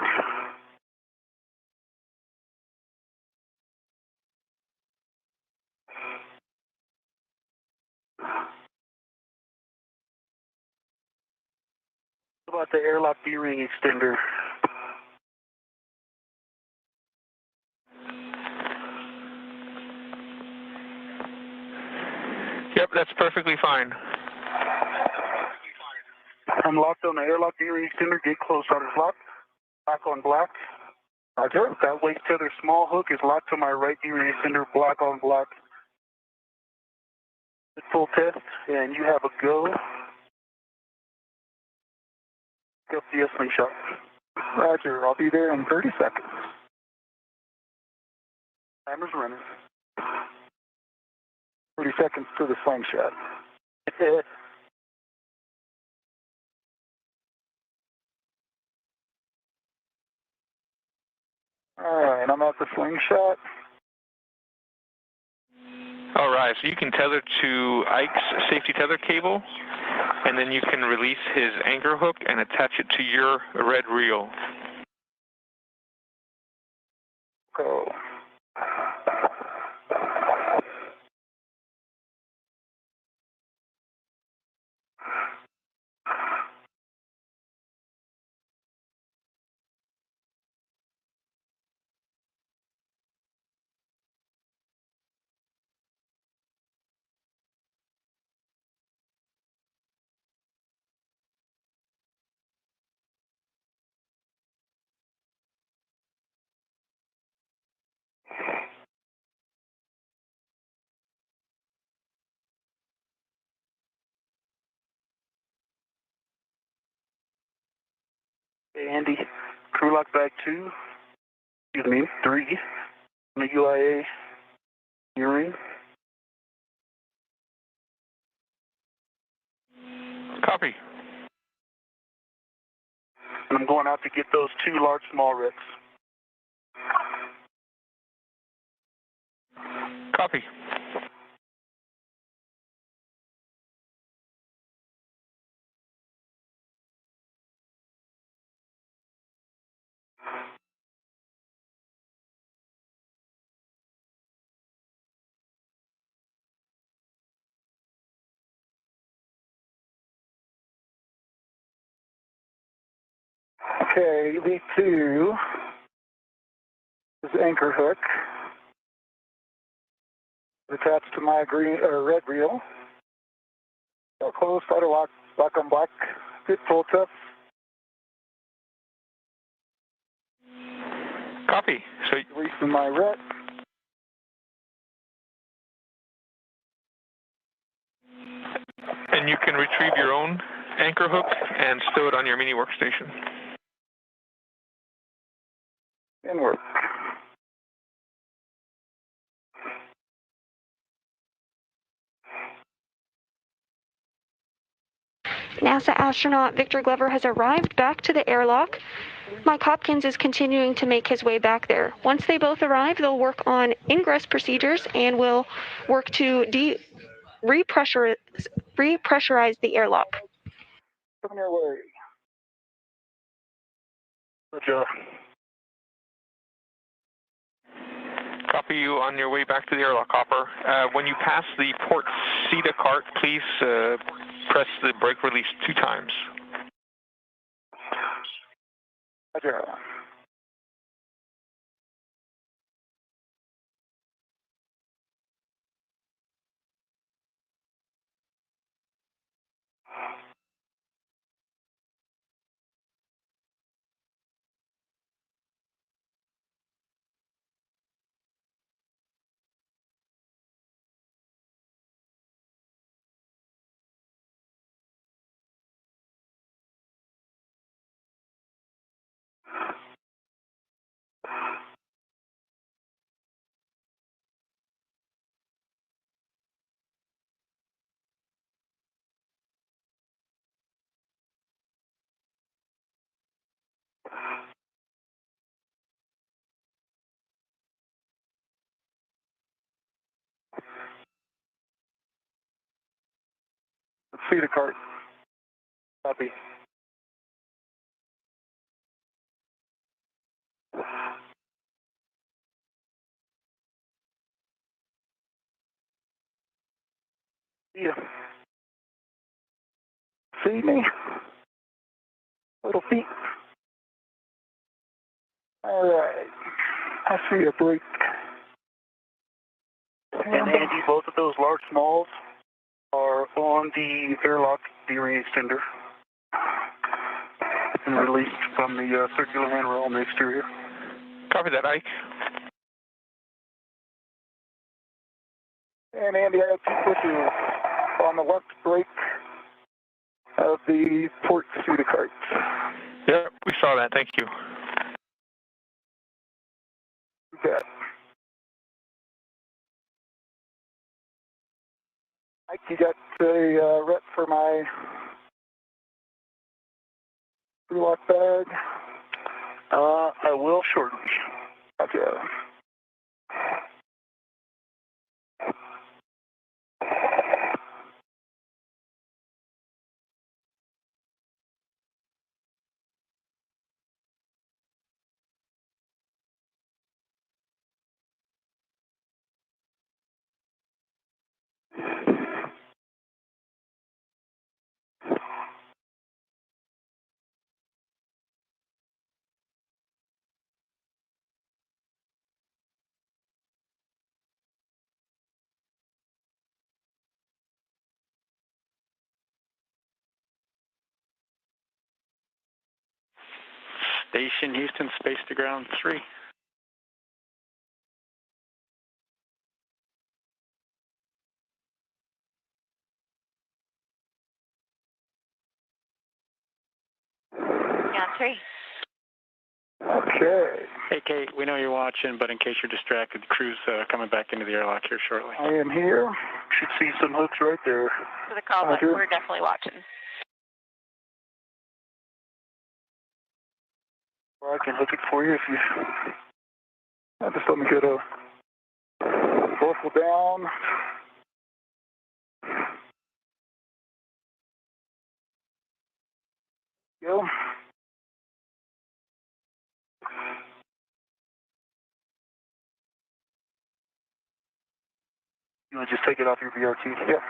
What about the airlock D-ring extender? Yep, that's perfectly fine. I'm locked on the airlock D-ring extender. Gate closed. Starter's locked. Black on black. Roger. That waist tether small hook is locked to my right D-ring extender. Black on black. Full test, and you have a go. Go see a slingshot. Roger. I'll be there in 30 seconds. Timer's running. 30 seconds to the slingshot. All right, I'm at the slingshot. All right, so you can tether to Ike's safety tether cable, and then you can release his anchor hook and attach it to your red reel. Go. Hey, Andy, crew lock bag 2, excuse me, 3, on the UIA hearing. Copy. And I'm going out to get those 2 large small wrecks. Copy. Okay, V2 is anchor hook attached to my green or red reel. So close, try to lock on black. Good full test. Copy. So Releasing my red. and you can retrieve your own anchor hook and stow it on your mini workstation. And work. NASA astronaut Victor Glover has arrived back to the airlock. Mike Hopkins is continuing to make his way back there. Once they both arrive, they'll work on ingress procedures and will work to repressurize the airlock. Come your way. Roger. Copy you on your way back to the airlock, Hopper. When you pass the port CETA cart, please press the brake release 2 times. Roger. Let's see the cart. Copy. Yeah. See me? Little feet. All right. I see a brake. And Andy, both of those large smalls are on the airlock D-ring extender and released from the circular handrail on the exterior. Copy that, Ike. And Andy, I have 2 pushes on the left brake of the port CETA cart. Yep, we saw that. Thank you. Okay. Ike, you got a rep for my lock bag? I will shortly. Gotcha. Station Houston, space to ground 3. Ground 3. Okay. Hey, Kate, we know you're watching, but in case you're distracted, the crew's coming back into the airlock here shortly. I am here. Should see some hooks right there. For the call, but we're definitely watching. Or I can hook it for you if you... Just let me get a dorsal down. Go. You want to just take it off your VRT? Yep.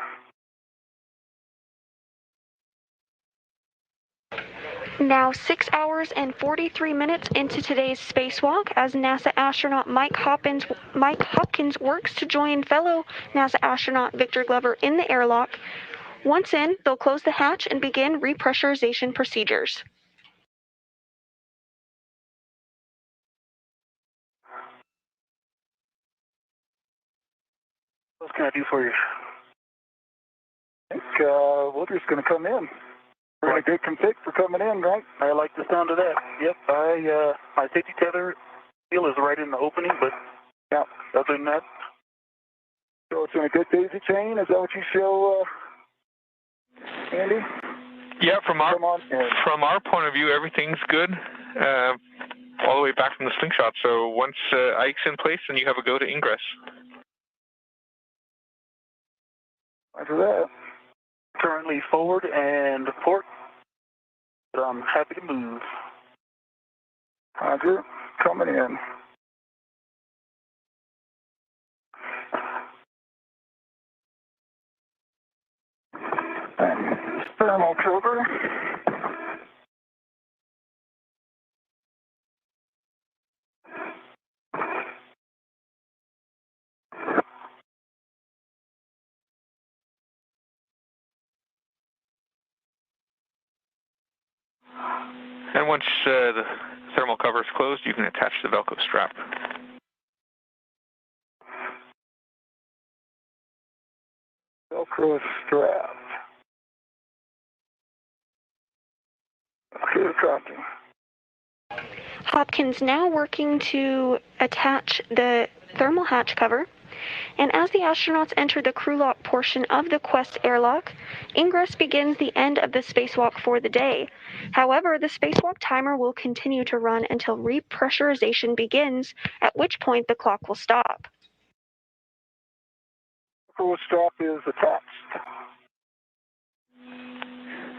Now 6 hours and 43 minutes into today's spacewalk, as NASA astronaut Mike Hopkins works to join fellow NASA astronaut Victor Glover in the airlock. Once in, they'll close the hatch and begin repressurization procedures. What can I do for you? I think Woodruff's going to come in. We're in a good config for coming in, right? I like the sound of that. Yep, my safety tether seal is right in the opening, but yeah, other than that, so it's in a good daisy chain. Is that what you show, Andy? Yeah, from our point of view, everything's good, all the way back from the slingshot. So once Ike's in place, then you have a go to ingress. After that, currently forward and port, but I'm happy to move. Roger, coming in. And thermal cover. And once the thermal cover is closed, you can attach the Velcro strap. Velcro strap. Okay, tracking. Hopkins now working to attach the thermal hatch cover, and as the astronauts enter the crew lock portion of the Quest airlock, ingress begins the end of the spacewalk for the day. However, the spacewalk timer will continue to run until repressurization begins, at which point the clock will stop. Velcro strap is attached.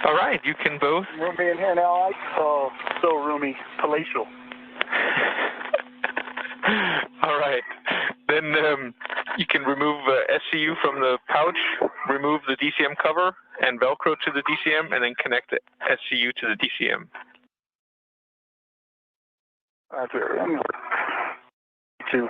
All right, you can both. Roomy in here now, Ike? Oh, so roomy, palatial. All right, then you can remove SCU from the pouch, remove the DCM cover, and Velcro to the DCM, and then connect the SCU to the DCM. That's it. Me too.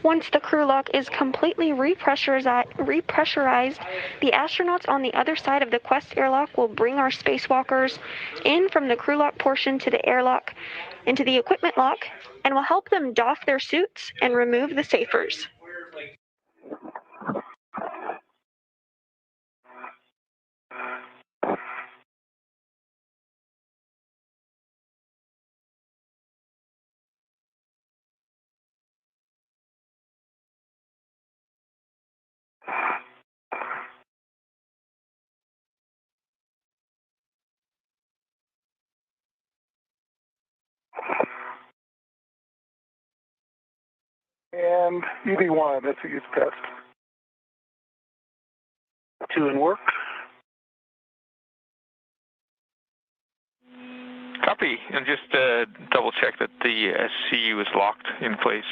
Once the crew lock is completely repressurized, the astronauts on the other side of the Quest airlock will bring our spacewalkers in from the crew lock portion to the airlock, into the equipment lock, and will help them doff their suits and remove the safers. And EV1, that's a use test. 2 in work. Copy, and just double check that the SCU is locked in place.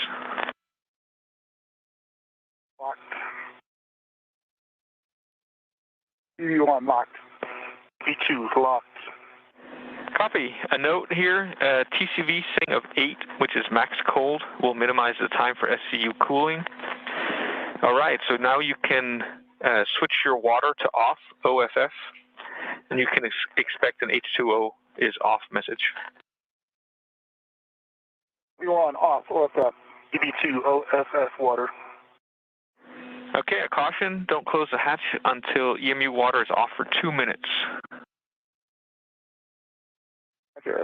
Locked. EV1 locked. E2 locked. Copy. A note here, TCV setting of 8, which is max cold, will minimize the time for SCU cooling. All right, so now you can switch your water to off, OFF, and you can expect an H2O is off message. You're on off, OFF. EV2, OFF water. Okay, a caution, don't close the hatch until EMU water is off for 2 minutes. Okay.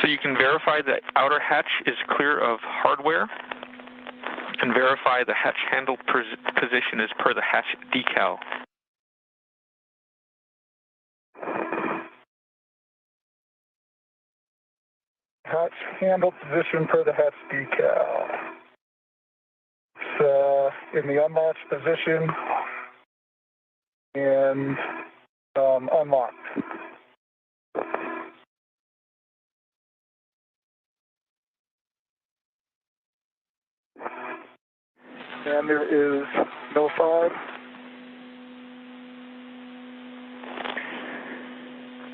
So you can verify the outer hatch is clear of hardware and verify the hatch handle position is per the hatch decal. Hatch handle position per the hatch decal. It's in the unlatched position and unlocked. And there is no fog.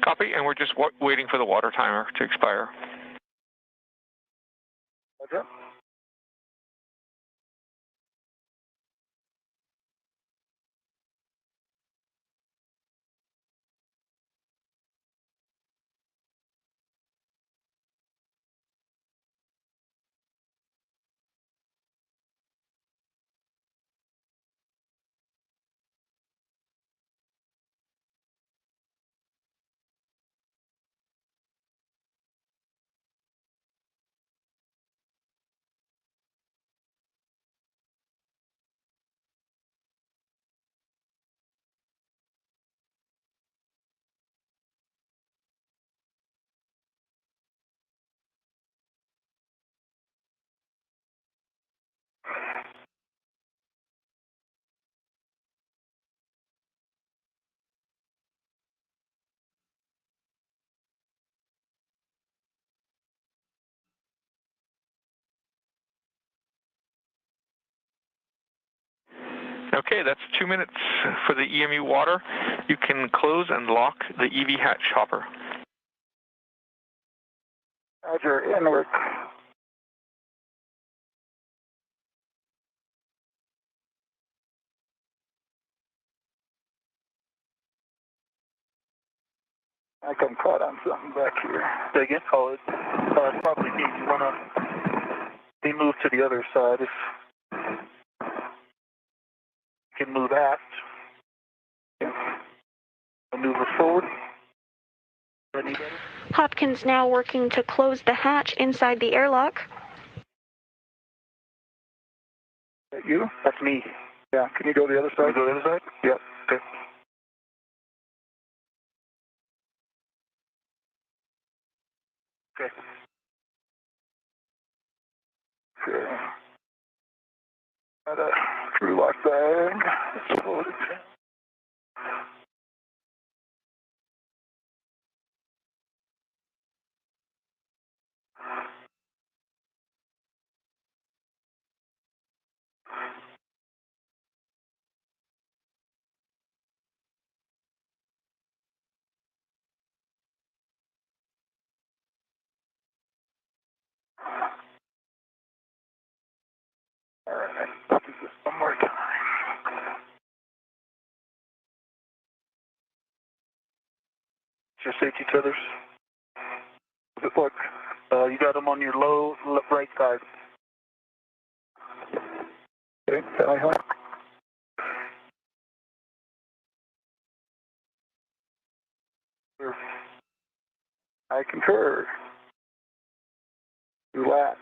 Copy, and we're just waiting for the water timer to expire. Roger. Okay, that's 2 minutes for the EMU water. You can close and lock the EV hatch hopper. Roger, inward. I think I'm caught on something back here. Say again? Oh, it's probably me. You want to move to the other side. If you can move aft. Maneuver forward. Ready, better? Hopkins now working to close the hatch inside the airlock. Is that you? That's me. Yeah, can you go to the other Can we side? go to the other side? Yep. Okay. Okay. Okay. Got a crew lock bag. Let's load it. All right, let's do this one more time. Your safety tethers. Look, you got them on your low right side. Okay, tally ho. I concur. Latch.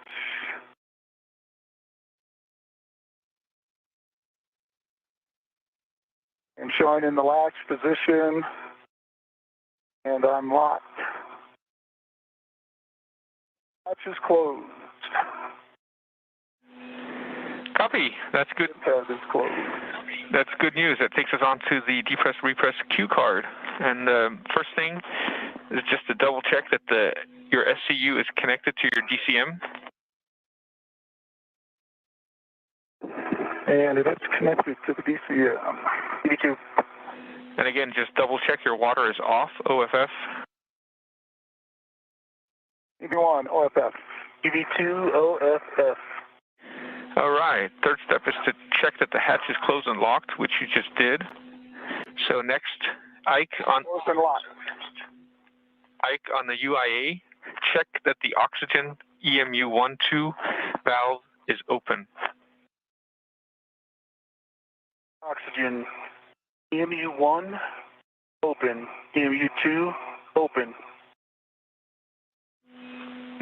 And showing in the latch position. And I'm locked. Hatch is closed. Copy, that's good. Tab is closed. That's good news. That takes us on to the depress repress cue card. And first thing is just to double check that your SCU is connected to your DCM. And it is connected to the DCM. EV2. And again, just double check your water is off, OFF. EV1, OFF. EV2, OFF. All right, third step is to check that the hatch is closed and locked, which you just did. So next, Ike on... Closed and locked. Ike, on the UIA, check that the oxygen EMU-1-2 valve is open. Oxygen EMU-1 open, EMU-2 open.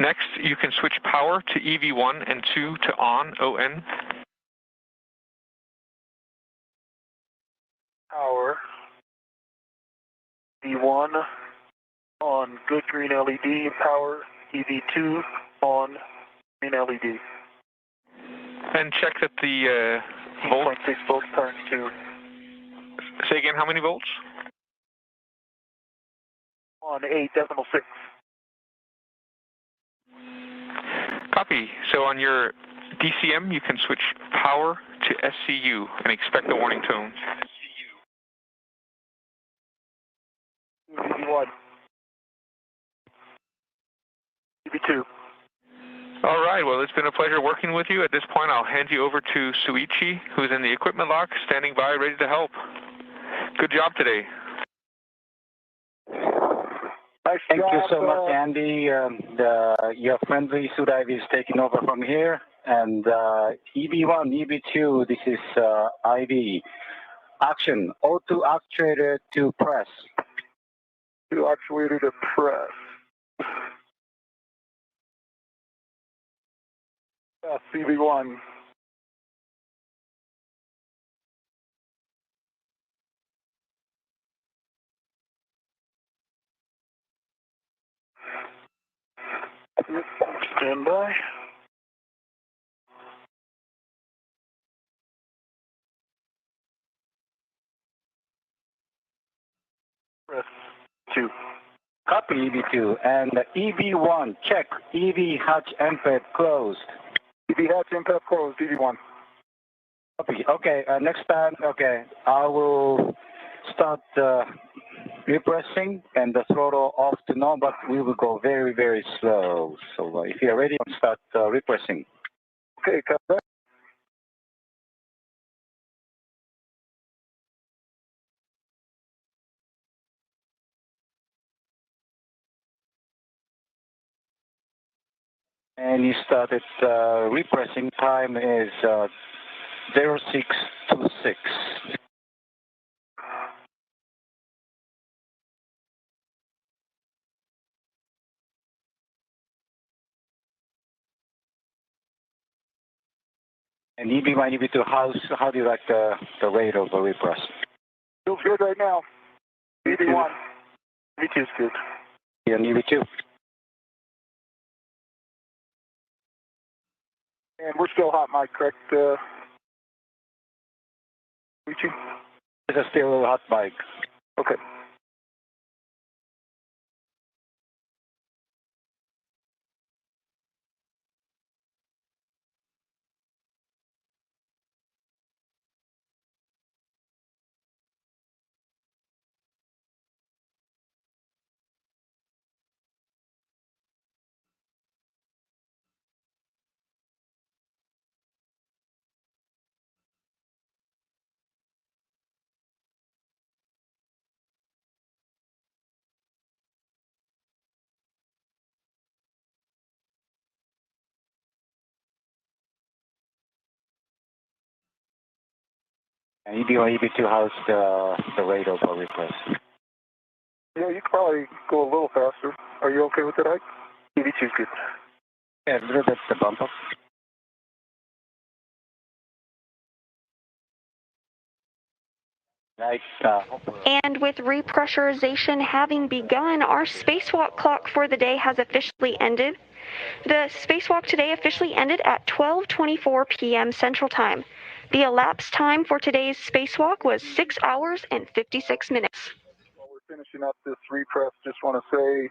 Next, you can switch power to EV1 and 2 to on, ON. Power EV1 on, good green LED. Power EV2 on, green LED. And check that the volt. 6 volts times 2. Say again, how many volts? On 8.6. Copy. So on your DCM, you can switch power to SCU and expect the warning tone. EV1. EV2. All right. Well, it's been a pleasure working with you. At this point, I'll hand you over to Suichi, who's in the equipment lock, standing by, ready to help. Good job today. Thank you so much, Andy. Your friendly Sudive is taking over from here. And EV1, EV2, this is IV. Action. O2 actuator to press. To actuator to press. CV1. Stand by. Press 2. Copy EV2. And EV1, check. EV hatch MPEG closed. EV hatch MPEG closed, EV1. Copy. Okay, next time, okay, I will start repressing and the throttle off to no, but we will go very, very slow. So if you're ready, I'll start repressing. Okay, cut that. And you started repressing. Time is 0626. And EV1, EV2, how do you like the rate of the repress? Feels good right now. EV1. EV2 is good. And EV2. And we're still hot mic, correct, Richie? It's a still hot mic. Okay. And EV1, EV2, how's the rate of the repress? Yeah, you could probably go a little faster. Are you okay with that, Ike? EV2 is good. Yeah, a little bit the bump up. Nice. And with repressurization having begun, our spacewalk clock for the day has officially ended. The spacewalk today officially ended at 12:24 p.m. Central Time. The elapsed time for today's spacewalk was 6 hours and 56 minutes. While we're finishing up this repress, just want to say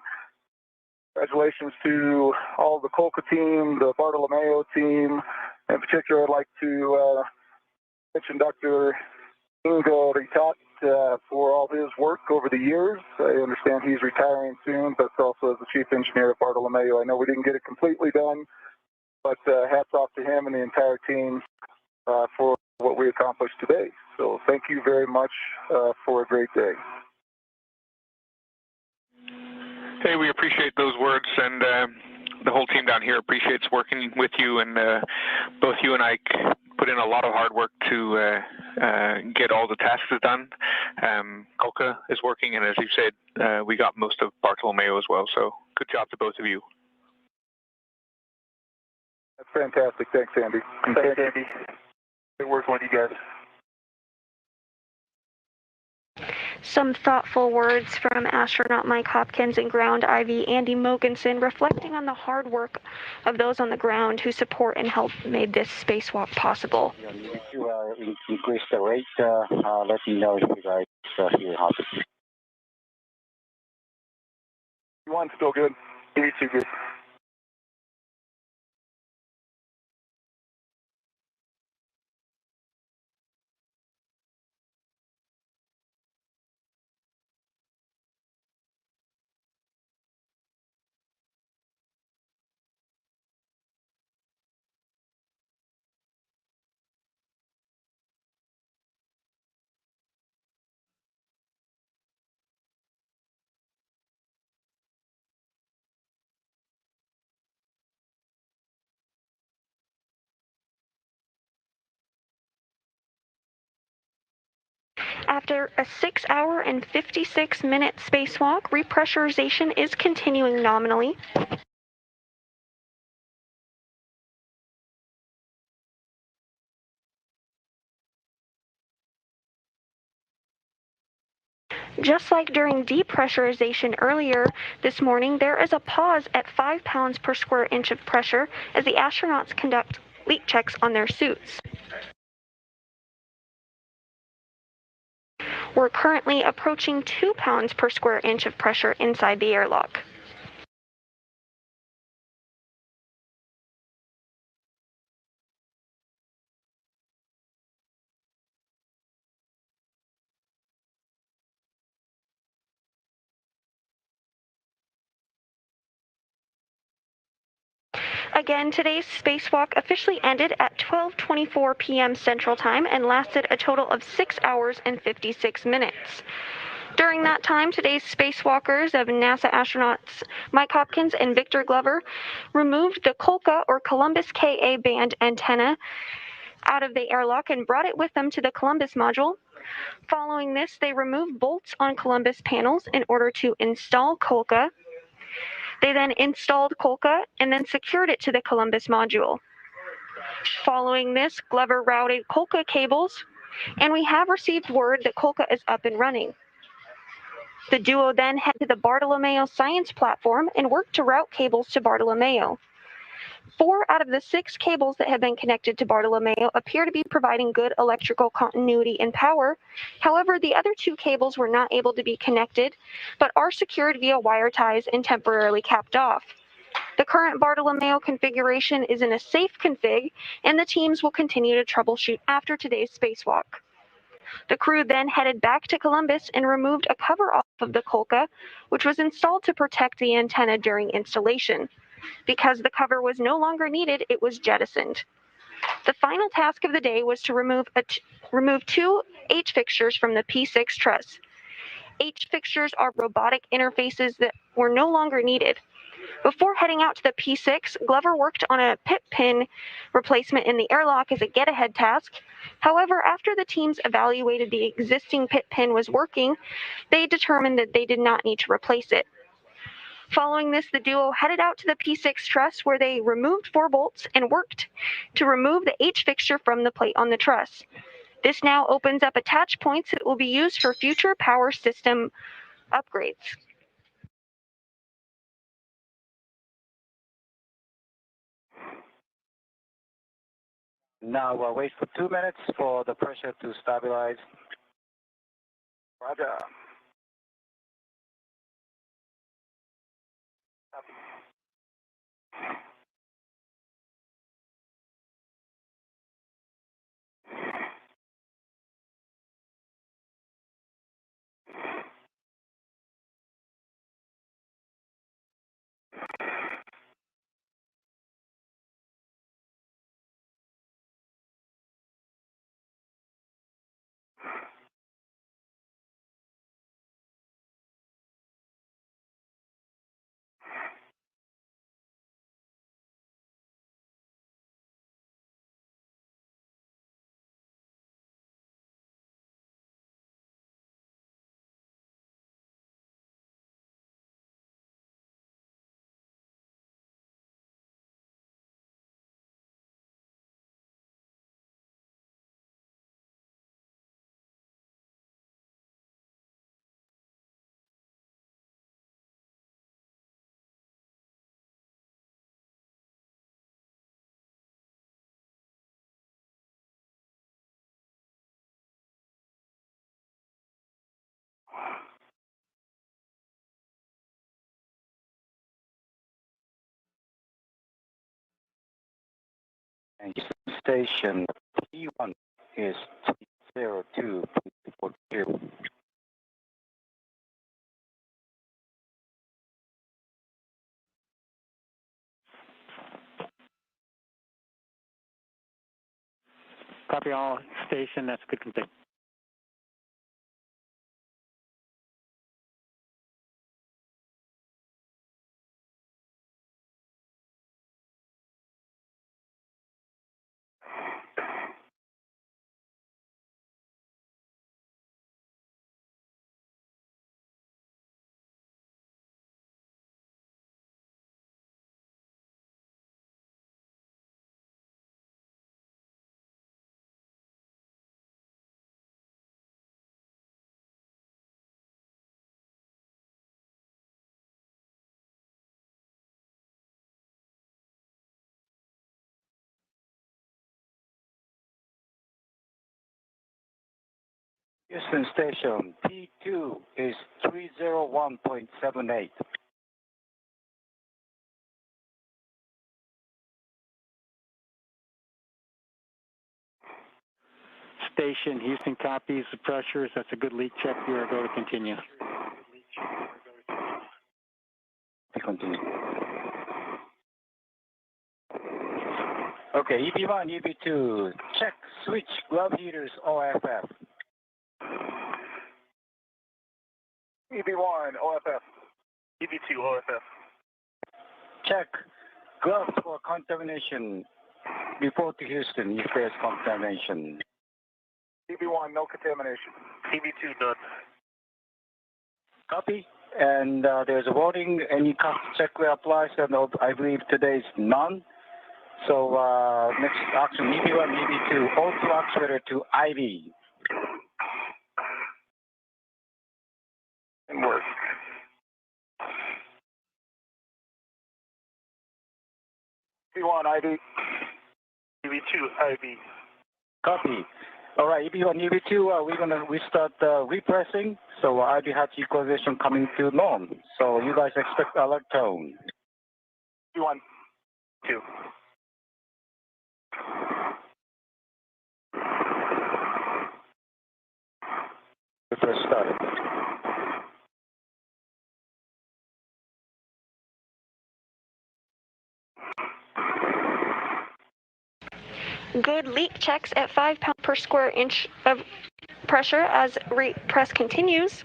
congratulations to all the Colca team, the Bartolomeo team. In particular, I'd like to mention Dr. Ingo Ritat for all his work over the years. I understand he's retiring soon, but also as the chief engineer at Bartolomeo. I know we didn't get it completely done, but hats off to him and the entire team for what we accomplished today. So thank you very much for a great day. Hey, we appreciate those words, and the whole team down here appreciates working with you, and both you and I put in a lot of hard work to get all the tasks done. Coca is working, and as you said, we got most of Bartolomeo as well, so good job to both of you. That's fantastic. Thanks, Andy. Thanks, Andy. Good work with you guys. Some thoughtful words from astronaut Mike Hopkins and ground IV Andy Mogensen, reflecting on the hard work of those on the ground who support and help made this spacewalk possible. To increase the rate, let me know if you guys hear Hopkins. One's still good. 82 good. After a 6-hour and 56-minute spacewalk, repressurization is continuing nominally. Just like during depressurization earlier this morning, there is a pause at 5 pounds per square inch of pressure as the astronauts conduct leak checks on their suits. We're currently approaching 2 pounds per square inch of pressure inside the airlock. Again, today's spacewalk officially ended at 12:24 p.m. Central Time and lasted a total of 6 hours and 56 minutes. During that time, today's spacewalkers of NASA astronauts Mike Hopkins and Victor Glover removed the Kolka or Columbus Ka band antenna out of the airlock and brought it with them to the Columbus module. Following this, they removed bolts on Columbus panels in order to install Kolka. They then installed Kolka and then secured it to the Columbus module. Following this, Glover routed Kolka cables, and we have received word that Kolka is up and running. The duo then headed to the Bartolomeo Science Platform and worked to route cables to Bartolomeo. 4 out of the 6 cables that have been connected to Bartolomeo appear to be providing good electrical continuity and power. However, the other 2 cables were not able to be connected, but are secured via wire ties and temporarily capped off. The current Bartolomeo configuration is in a safe config, and the teams will continue to troubleshoot after today's spacewalk. The crew then headed back to Columbus and removed a cover off of the Kolka, which was installed to protect the antenna during installation. Because the cover was no longer needed, it was jettisoned. The final task of the day was to remove 2 H fixtures from the P6 truss. H fixtures are robotic interfaces that were no longer needed. Before heading out to the P6, Glover worked on a pit pin replacement in the airlock as a get-ahead task. However, after the teams evaluated the existing pit pin was working, they determined that they did not need to replace it. Following this, the duo headed out to the P6 truss where they removed 4 bolts and worked to remove the H fixture from the plate on the truss. This now opens up attach points that will be used for future power system upgrades. Now we'll wait for 2 minutes for the pressure to stabilize. Roger. And Houston Station T1 is 302.42. Copy all station, that's good config. Houston Station T2 is 301.78. Station Houston copies the pressures. That's a good leak check. You are go to continue. Continue. Okay, EB1, EB2, check switch glove heaters OFF. EB1, OFF. EB2, OFF. Check gloves for contamination. Report to Houston if there's contamination. EB1, no contamination. EB2, done. Copy. And there's a warning, any cost checkware applies, and I believe today is none. So next action, EB1, EB2, O2 actuator to IV. And work. EB1, IV. EB2, IV. Copy. All right, EB1, EB2, we start repressing. So IV hatch equalization coming to norm. So you guys expect alert tone. EB1, 2. Repress started. Good leak checks at 5 pounds per square inch of pressure as repress continues.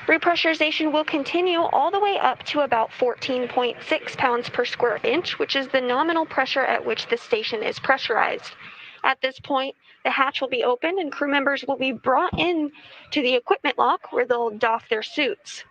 Repressurization will continue all the way up to about 14.6 pounds per square inch, which is the nominal pressure at which the station is pressurized. At this point, the hatch will be opened and crew members will be brought in to the equipment lock where they'll doff their suits.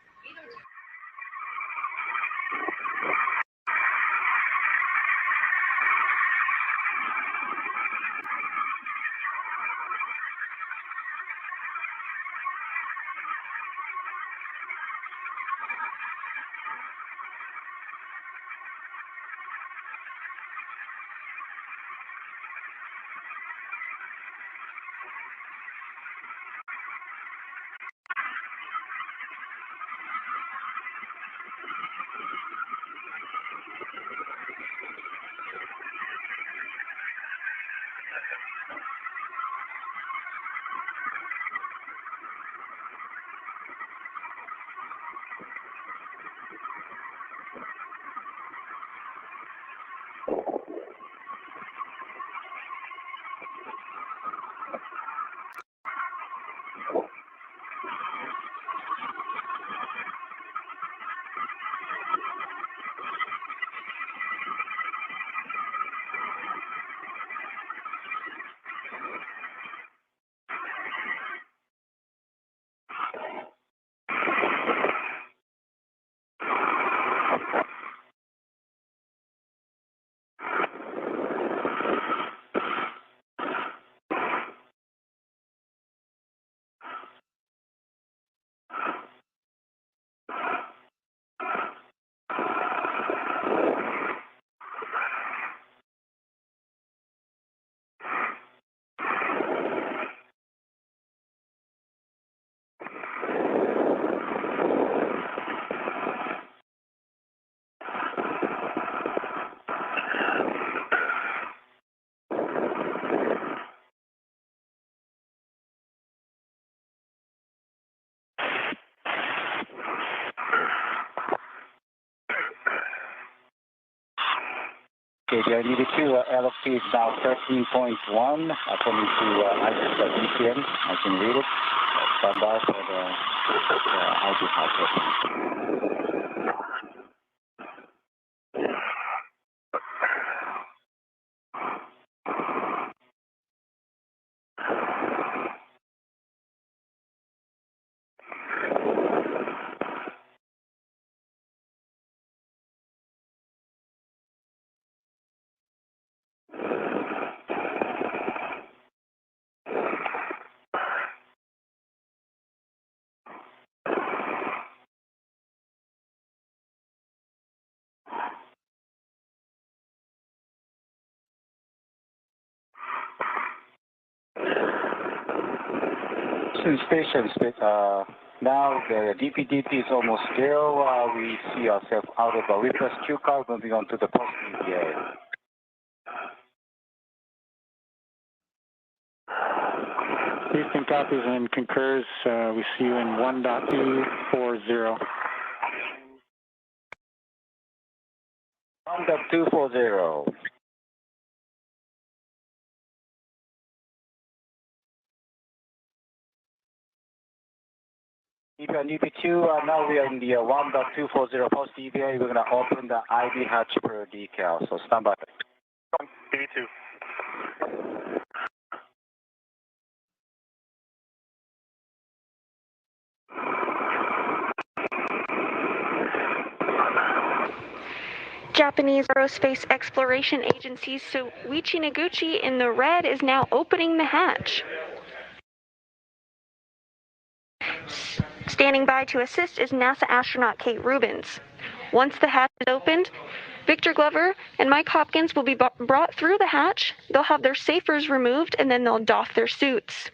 KBR EV2, LFT is now 13.1, according to ICE.DCM. I can read it. Stand by for the ID output. Station, now the DPDP is almost zero. We see ourselves out of the repress Q car, moving on to the post EVA. Houston copies and concurs. We see you in 1.240. 1.240. EP2, now we are in the 1.240 post EVA. We're going to open the ID hatch per decal, so stand by. EV2. Japanese Aerospace Exploration Agency Soichi Noguchi in the red is now opening the hatch. Standing by to assist is NASA astronaut Kate Rubins. Once the hatch is opened, Victor Glover and Mike Hopkins will be brought through the hatch. They'll have their safers removed and then they'll doff their suits.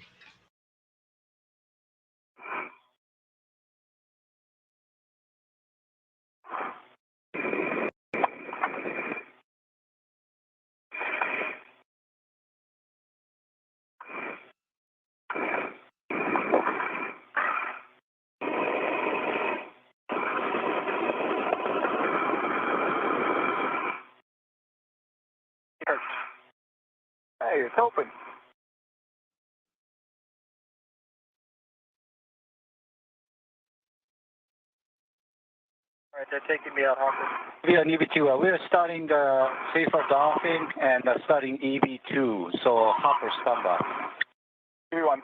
Hey, it's open. All right, they're taking me out, Hopper. We are in EV2. We're starting the safer doffing and starting EV2. So Hopper, stand by. EV1.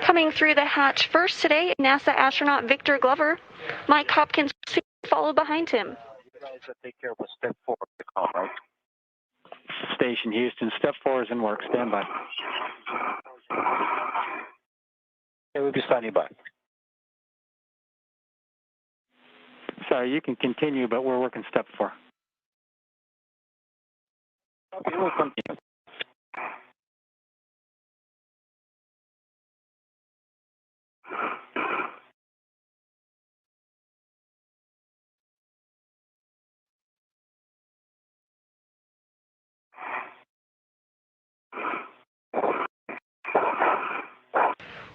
Coming through the hatch first today, NASA astronaut Victor Glover. Mike Hopkins followed behind him. You guys take care of step 4 of the call, right? Station Houston, step 4 is in work. Stand by. They will be standing by. Sorry, you can continue, but we're working step 4. Okay, we'll continue.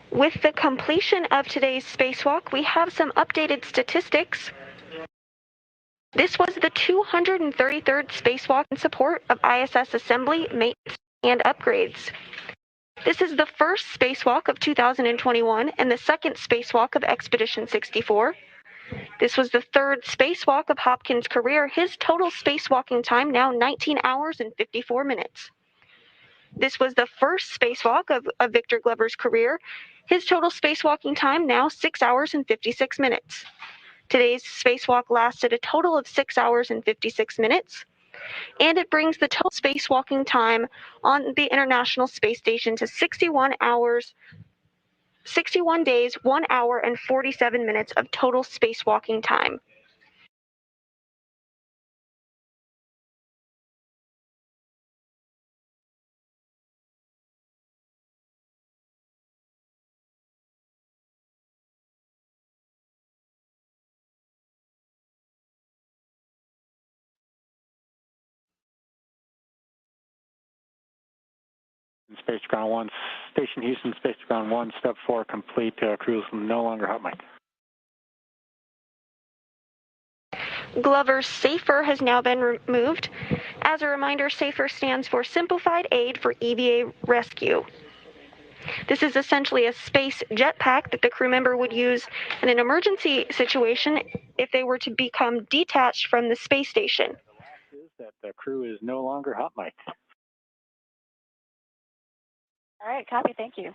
With the completion of today's spacewalk, we have some updated statistics. This was the 233rd spacewalk in support of ISS assembly, maintenance, and upgrades. This is the first spacewalk of 2021 and the second spacewalk of Expedition 64. This was the third spacewalk of Hopkins' career. His total spacewalking time now 19 hours and 54 minutes. This was the first spacewalk of Victor Glover's career. His total spacewalking time now 6 hours and 56 minutes. Today's spacewalk lasted a total of 6 hours and 56 minutes, and it brings the total spacewalking time on the International Space Station to 61 days, 1 hour, and 47 minutes of total spacewalking time. Space to Ground 1. Station Houston, Space to Ground 1, step 4 complete. Crew is no longer hot mic. Glover's SAFER has now been removed. As a reminder, SAFER stands for Simplified Aid for EVA Rescue. This is essentially a space jetpack that the crew member would use in an emergency situation if they were to become detached from the space station. That the crew is no longer hot mic. All right, copy. Thank you.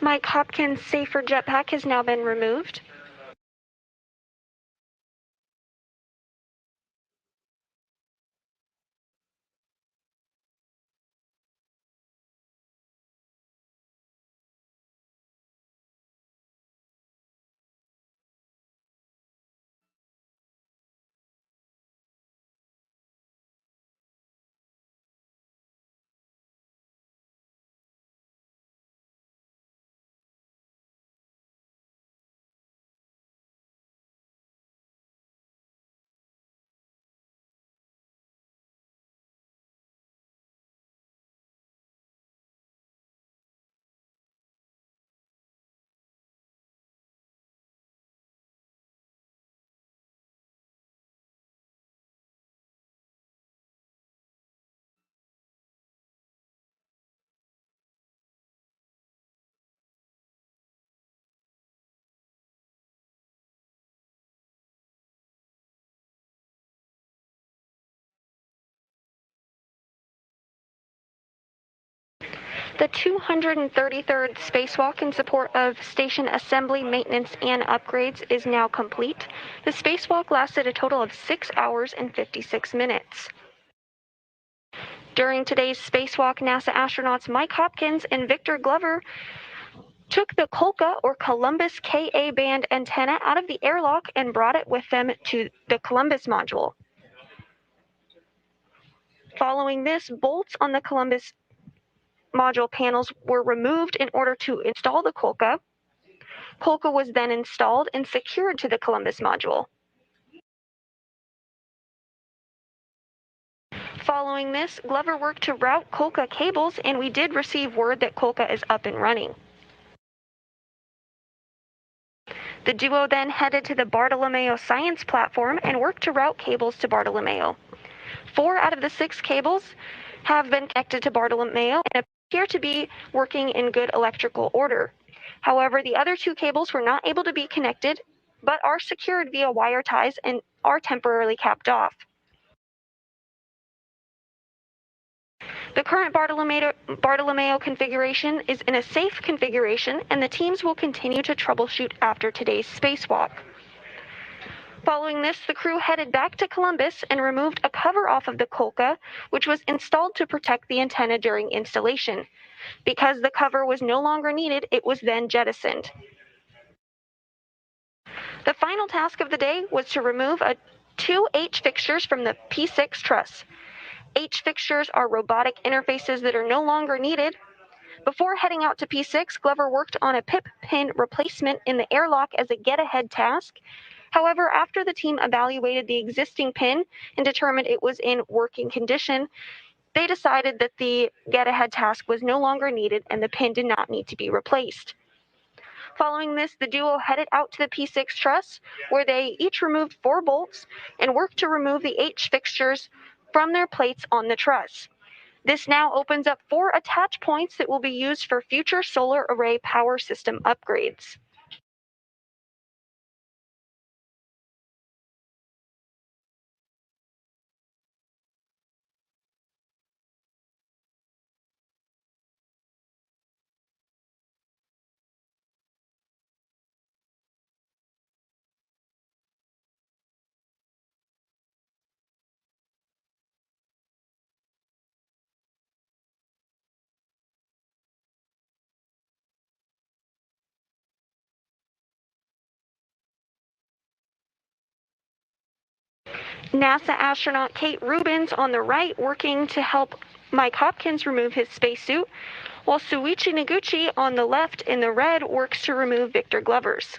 Mike Hopkins' SAFER jetpack has now been removed. The 233rd Spacewalk in support of station assembly, maintenance, and upgrades is now complete. The spacewalk lasted a total of 6 hours and 56 minutes. During today's spacewalk, NASA astronauts Mike Hopkins and Victor Glover took the Kolka, or Columbus Ka band antenna, out of the airlock and brought it with them to the Columbus module. Following this, bolts on the Columbus module panels were removed in order to install the Kolka. Kolka was then installed and secured to the Columbus module. Following this, Glover worked to route Kolka cables, and we did receive word that Kolka is up and running. The duo then headed to the Bartolomeo Science Platform and worked to route cables to Bartolomeo. 4 out of the 6 cables have been connected to Bartolomeo and appear to be working in good electrical order. However, the other 2 cables were not able to be connected, but are secured via wire ties and are temporarily capped off. The current Bartolomeo configuration is in a safe configuration, and the teams will continue to troubleshoot after today's spacewalk. Following this, the crew headed back to Columbus and removed a cover off of the Kolka, which was installed to protect the antenna during installation. Because the cover was no longer needed, it was then jettisoned. The final task of the day was to remove two H fixtures from the P6 truss. H fixtures are robotic interfaces that are no longer needed. Before heading out to P6, Glover worked on a pip pin replacement in the airlock as a get-ahead task. However, after the team evaluated the existing pin and determined it was in working condition, they decided that the get-ahead task was no longer needed and the pin did not need to be replaced. Following this, the duo headed out to the P6 truss, where they each removed 4 bolts and worked to remove the H fixtures from their plates on the truss. This now opens up 4 attach points that will be used for future solar array power system upgrades. NASA astronaut Kate Rubins on the right working to help Mike Hopkins remove his spacesuit, while Shuichi Noguchi on the left in the red works to remove Victor Glover's.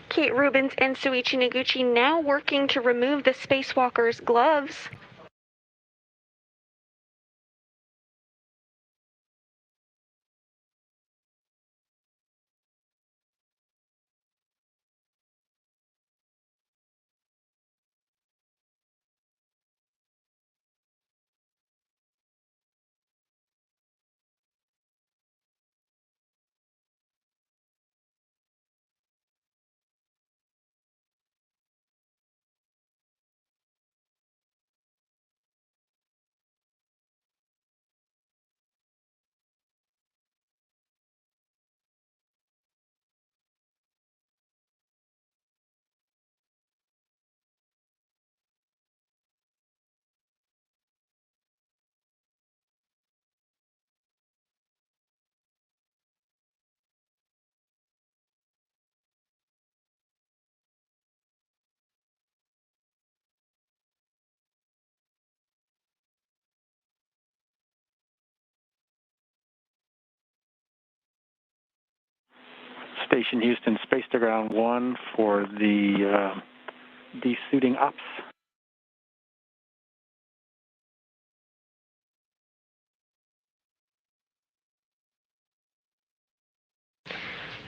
Kate Rubins and Shuichi Noguchi now working to remove the spacewalker's gloves. Station Houston, space to ground 1 for the desuiting ops.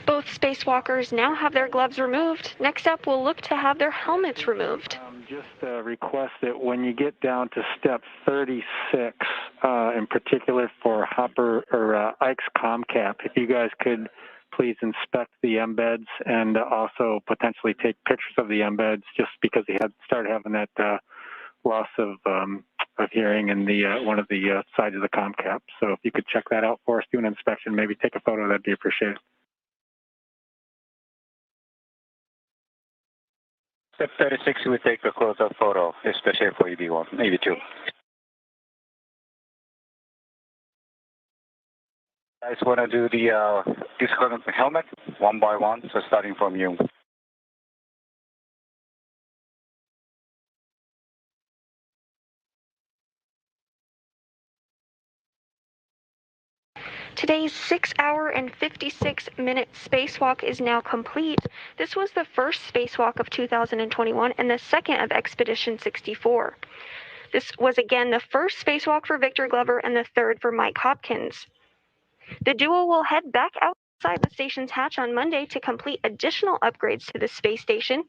Both spacewalkers now have their gloves removed. Next up, we'll look to have their helmets removed. just request that when you get down to step 36, in particular for Hopper or Ike's ComCap, if you guys could please inspect the embeds and also potentially take pictures of the embeds, just because he had started having that loss of hearing in the one of the sides of the ComCap. So if you could check that out for us, do an inspection, maybe take a photo, that'd be appreciated. Step 36, we take a close-up photo, especially for EB1, EB2. Guys want to do the disconnect the helmet one by one, so starting from you. Today's 6-hour and 56-minute spacewalk is now complete. This was the first spacewalk of 2021 and the second of Expedition 64. This was again the first spacewalk for Victor Glover and the third for Mike Hopkins. The duo will head back outside the station's hatch on Monday to complete additional upgrades to the space station.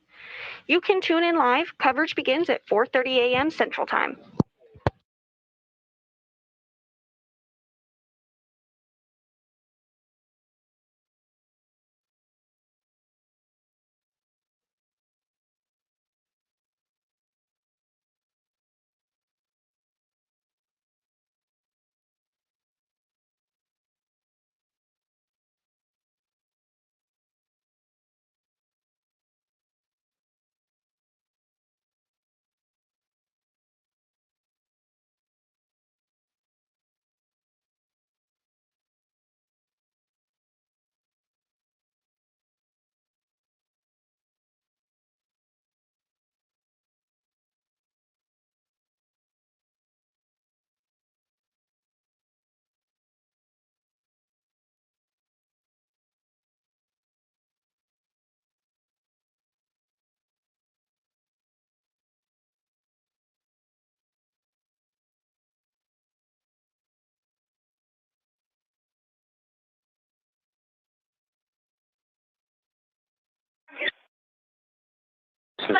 You can tune in live. Coverage begins at 4:30 a.m. Central Time.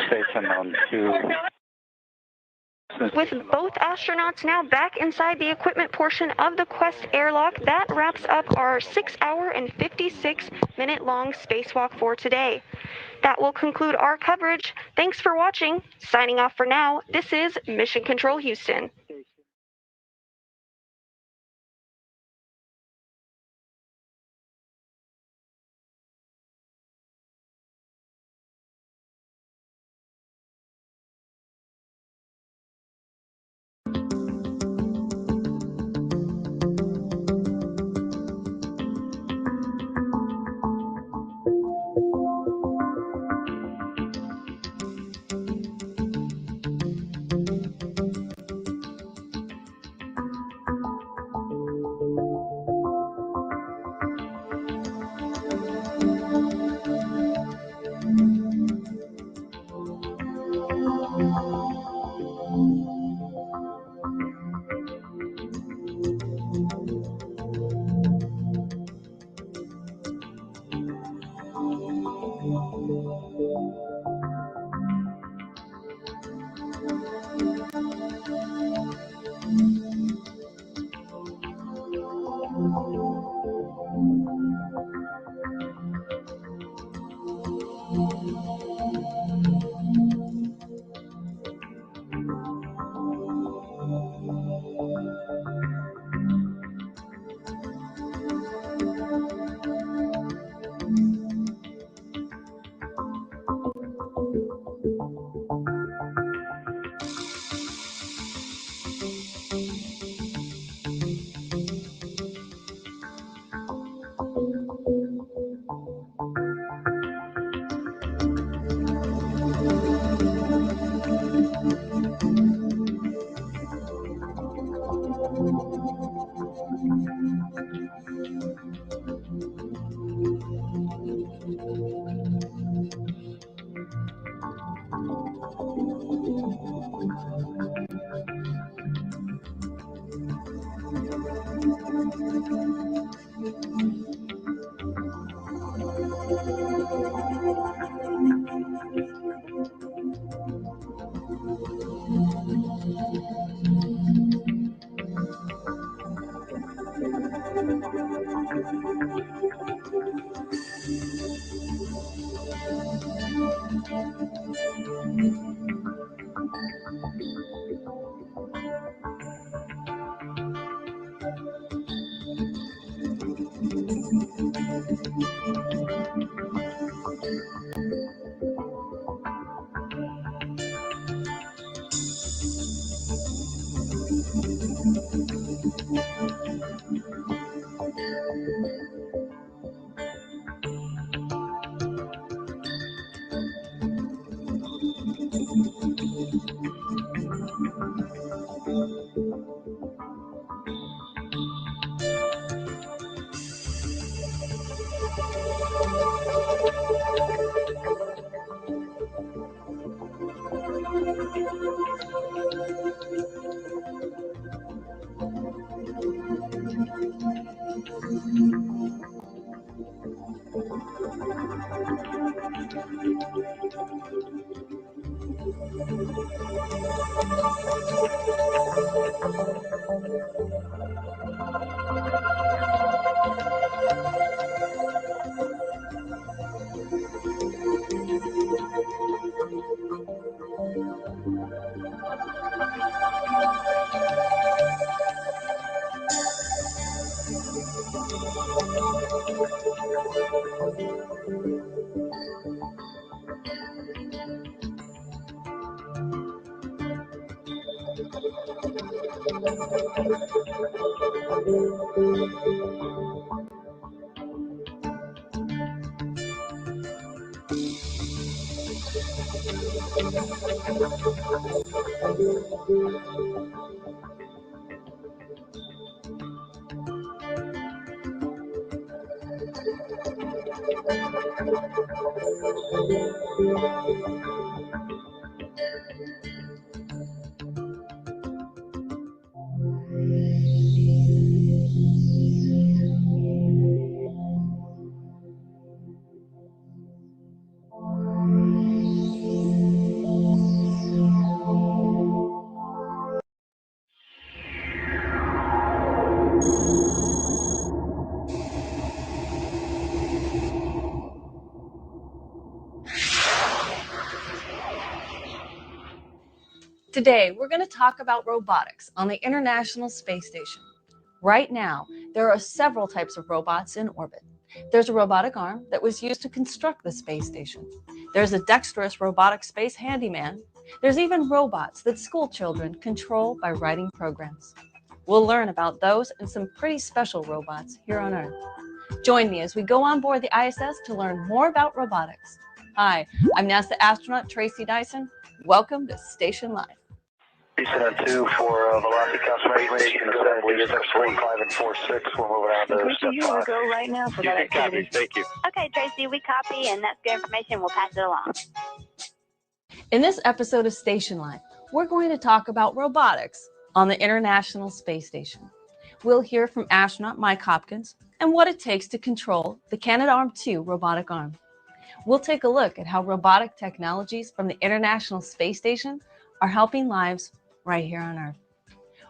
Station on 2. With both astronauts now back inside the equipment portion of the Quest airlock, that wraps up our 6-hour and 56-minute long spacewalk for today. That will conclude our coverage. Thanks for watching. Signing off for now, this is Mission Control Houston. Today, we're going to talk about robotics on the International Space Station. Right now, there are several types of robots in orbit. There's a robotic arm that was used to construct the space station. There's a dexterous robotic space handyman. There's even robots that school children control by writing programs. We'll learn about those and some pretty special robots here on Earth. Join me as we go on board the ISS to learn more about robotics. Hi, I'm NASA astronaut Tracy Dyson. Welcome to Station Live. Houston 2 for velocity confirmation, assembly, steps 4, 5, and 4, 6. We're moving on to step 5. You will go right now for that activity. Thank you. Okay, Tracy, we copy, and that's good information. We'll pass it along. In this episode of Station Live, we're going to talk about robotics on the International Space Station. We'll hear from astronaut Mike Hopkins and what it takes to control the Canadarm2 robotic arm. We'll take a look at how robotic technologies from the International Space Station are helping lives right here on Earth.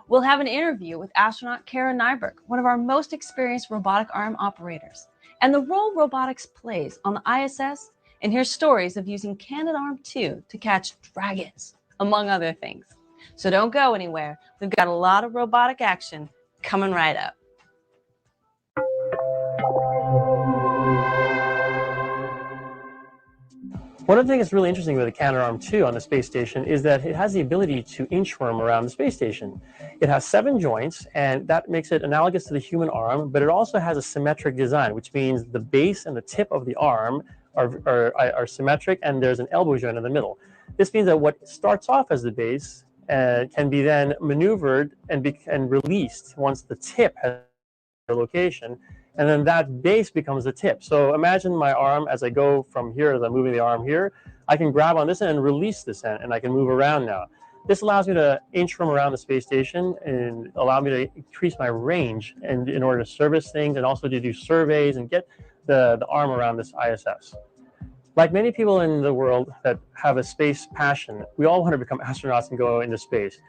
We'll have an interview with astronaut Karen Nyberg, one of our most experienced robotic arm operators, and the role robotics plays on the ISS, and hear stories of using Canadarm2 to catch dragons, among other things. So don't go anywhere. We've got a lot of robotic action coming right up. One of the things that's really interesting with the Canadarm2 on the space station is that it has the ability to inchworm around the space station. It has 7 joints, and that makes it analogous to the human arm, but it also has a symmetric design, which means the base and the tip of the arm are symmetric, and there's an elbow joint in the middle. This means that what starts off as the base can be then maneuvered and released once the tip has a location, and then that base becomes the tip. So imagine my arm as I go from here, as I'm moving the arm here, I can grab on this end and release this end, and I can move around now. This allows me to inchworm around the space station and allow me to increase my range and in order to service things and also to do surveys and get the arm around this ISS. Like many people in the world that have a space passion, we all want to become astronauts and go into space.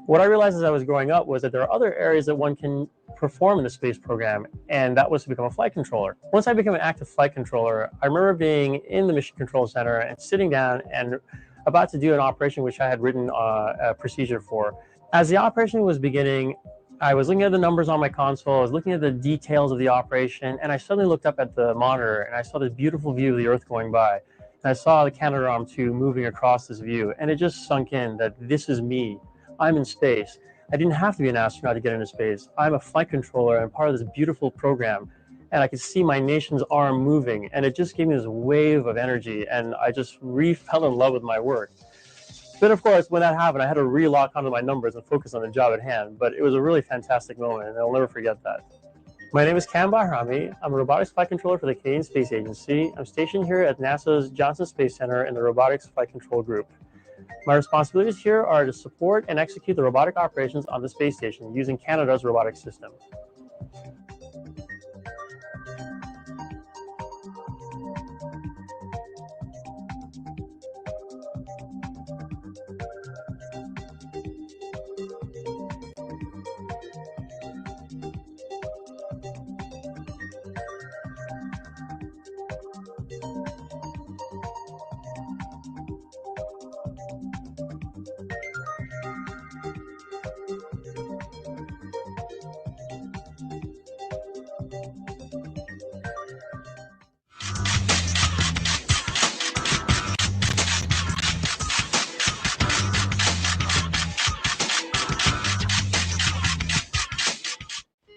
What I realized as I was growing up was that there are other areas that one can perform in the space program, and that was to become a flight controller. Once I became an active flight controller, I remember being in the Mission Control Center and sitting down and about to do an operation which I had written a procedure for. As the operation was beginning, I was looking at the numbers on my console, I was looking at the details of the operation, and I suddenly looked up at the monitor and I saw this beautiful view of the Earth going by. And I saw the Canadarm2 moving across this view, and it just sunk in that this is me. I'm in space. I didn't have to be an astronaut to get into space. I'm a flight controller and part of this beautiful program. And I could see my nation's arm moving, and it just gave me this wave of energy, and I just fell in love with my work. But of course, when that happened, I had to relock onto my numbers and focus on the job at hand. But it was a really fantastic moment, and I'll never forget that. My name is Cam Bahrami. I'm a robotics flight controller for the Canadian Space Agency. I'm stationed here at NASA's Johnson Space Center in the Robotics Flight Control Group. My responsibilities here are to support and execute the robotic operations on the space station using Canada's robotic system.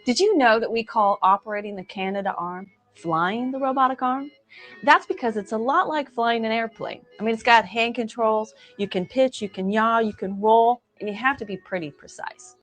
Did you know that we call operating the Canadarm flying the robotic arm? That's because it's a lot like flying an airplane. I mean, it's got hand controls, you can pitch, you can yaw, you can roll, and you have to be pretty precise.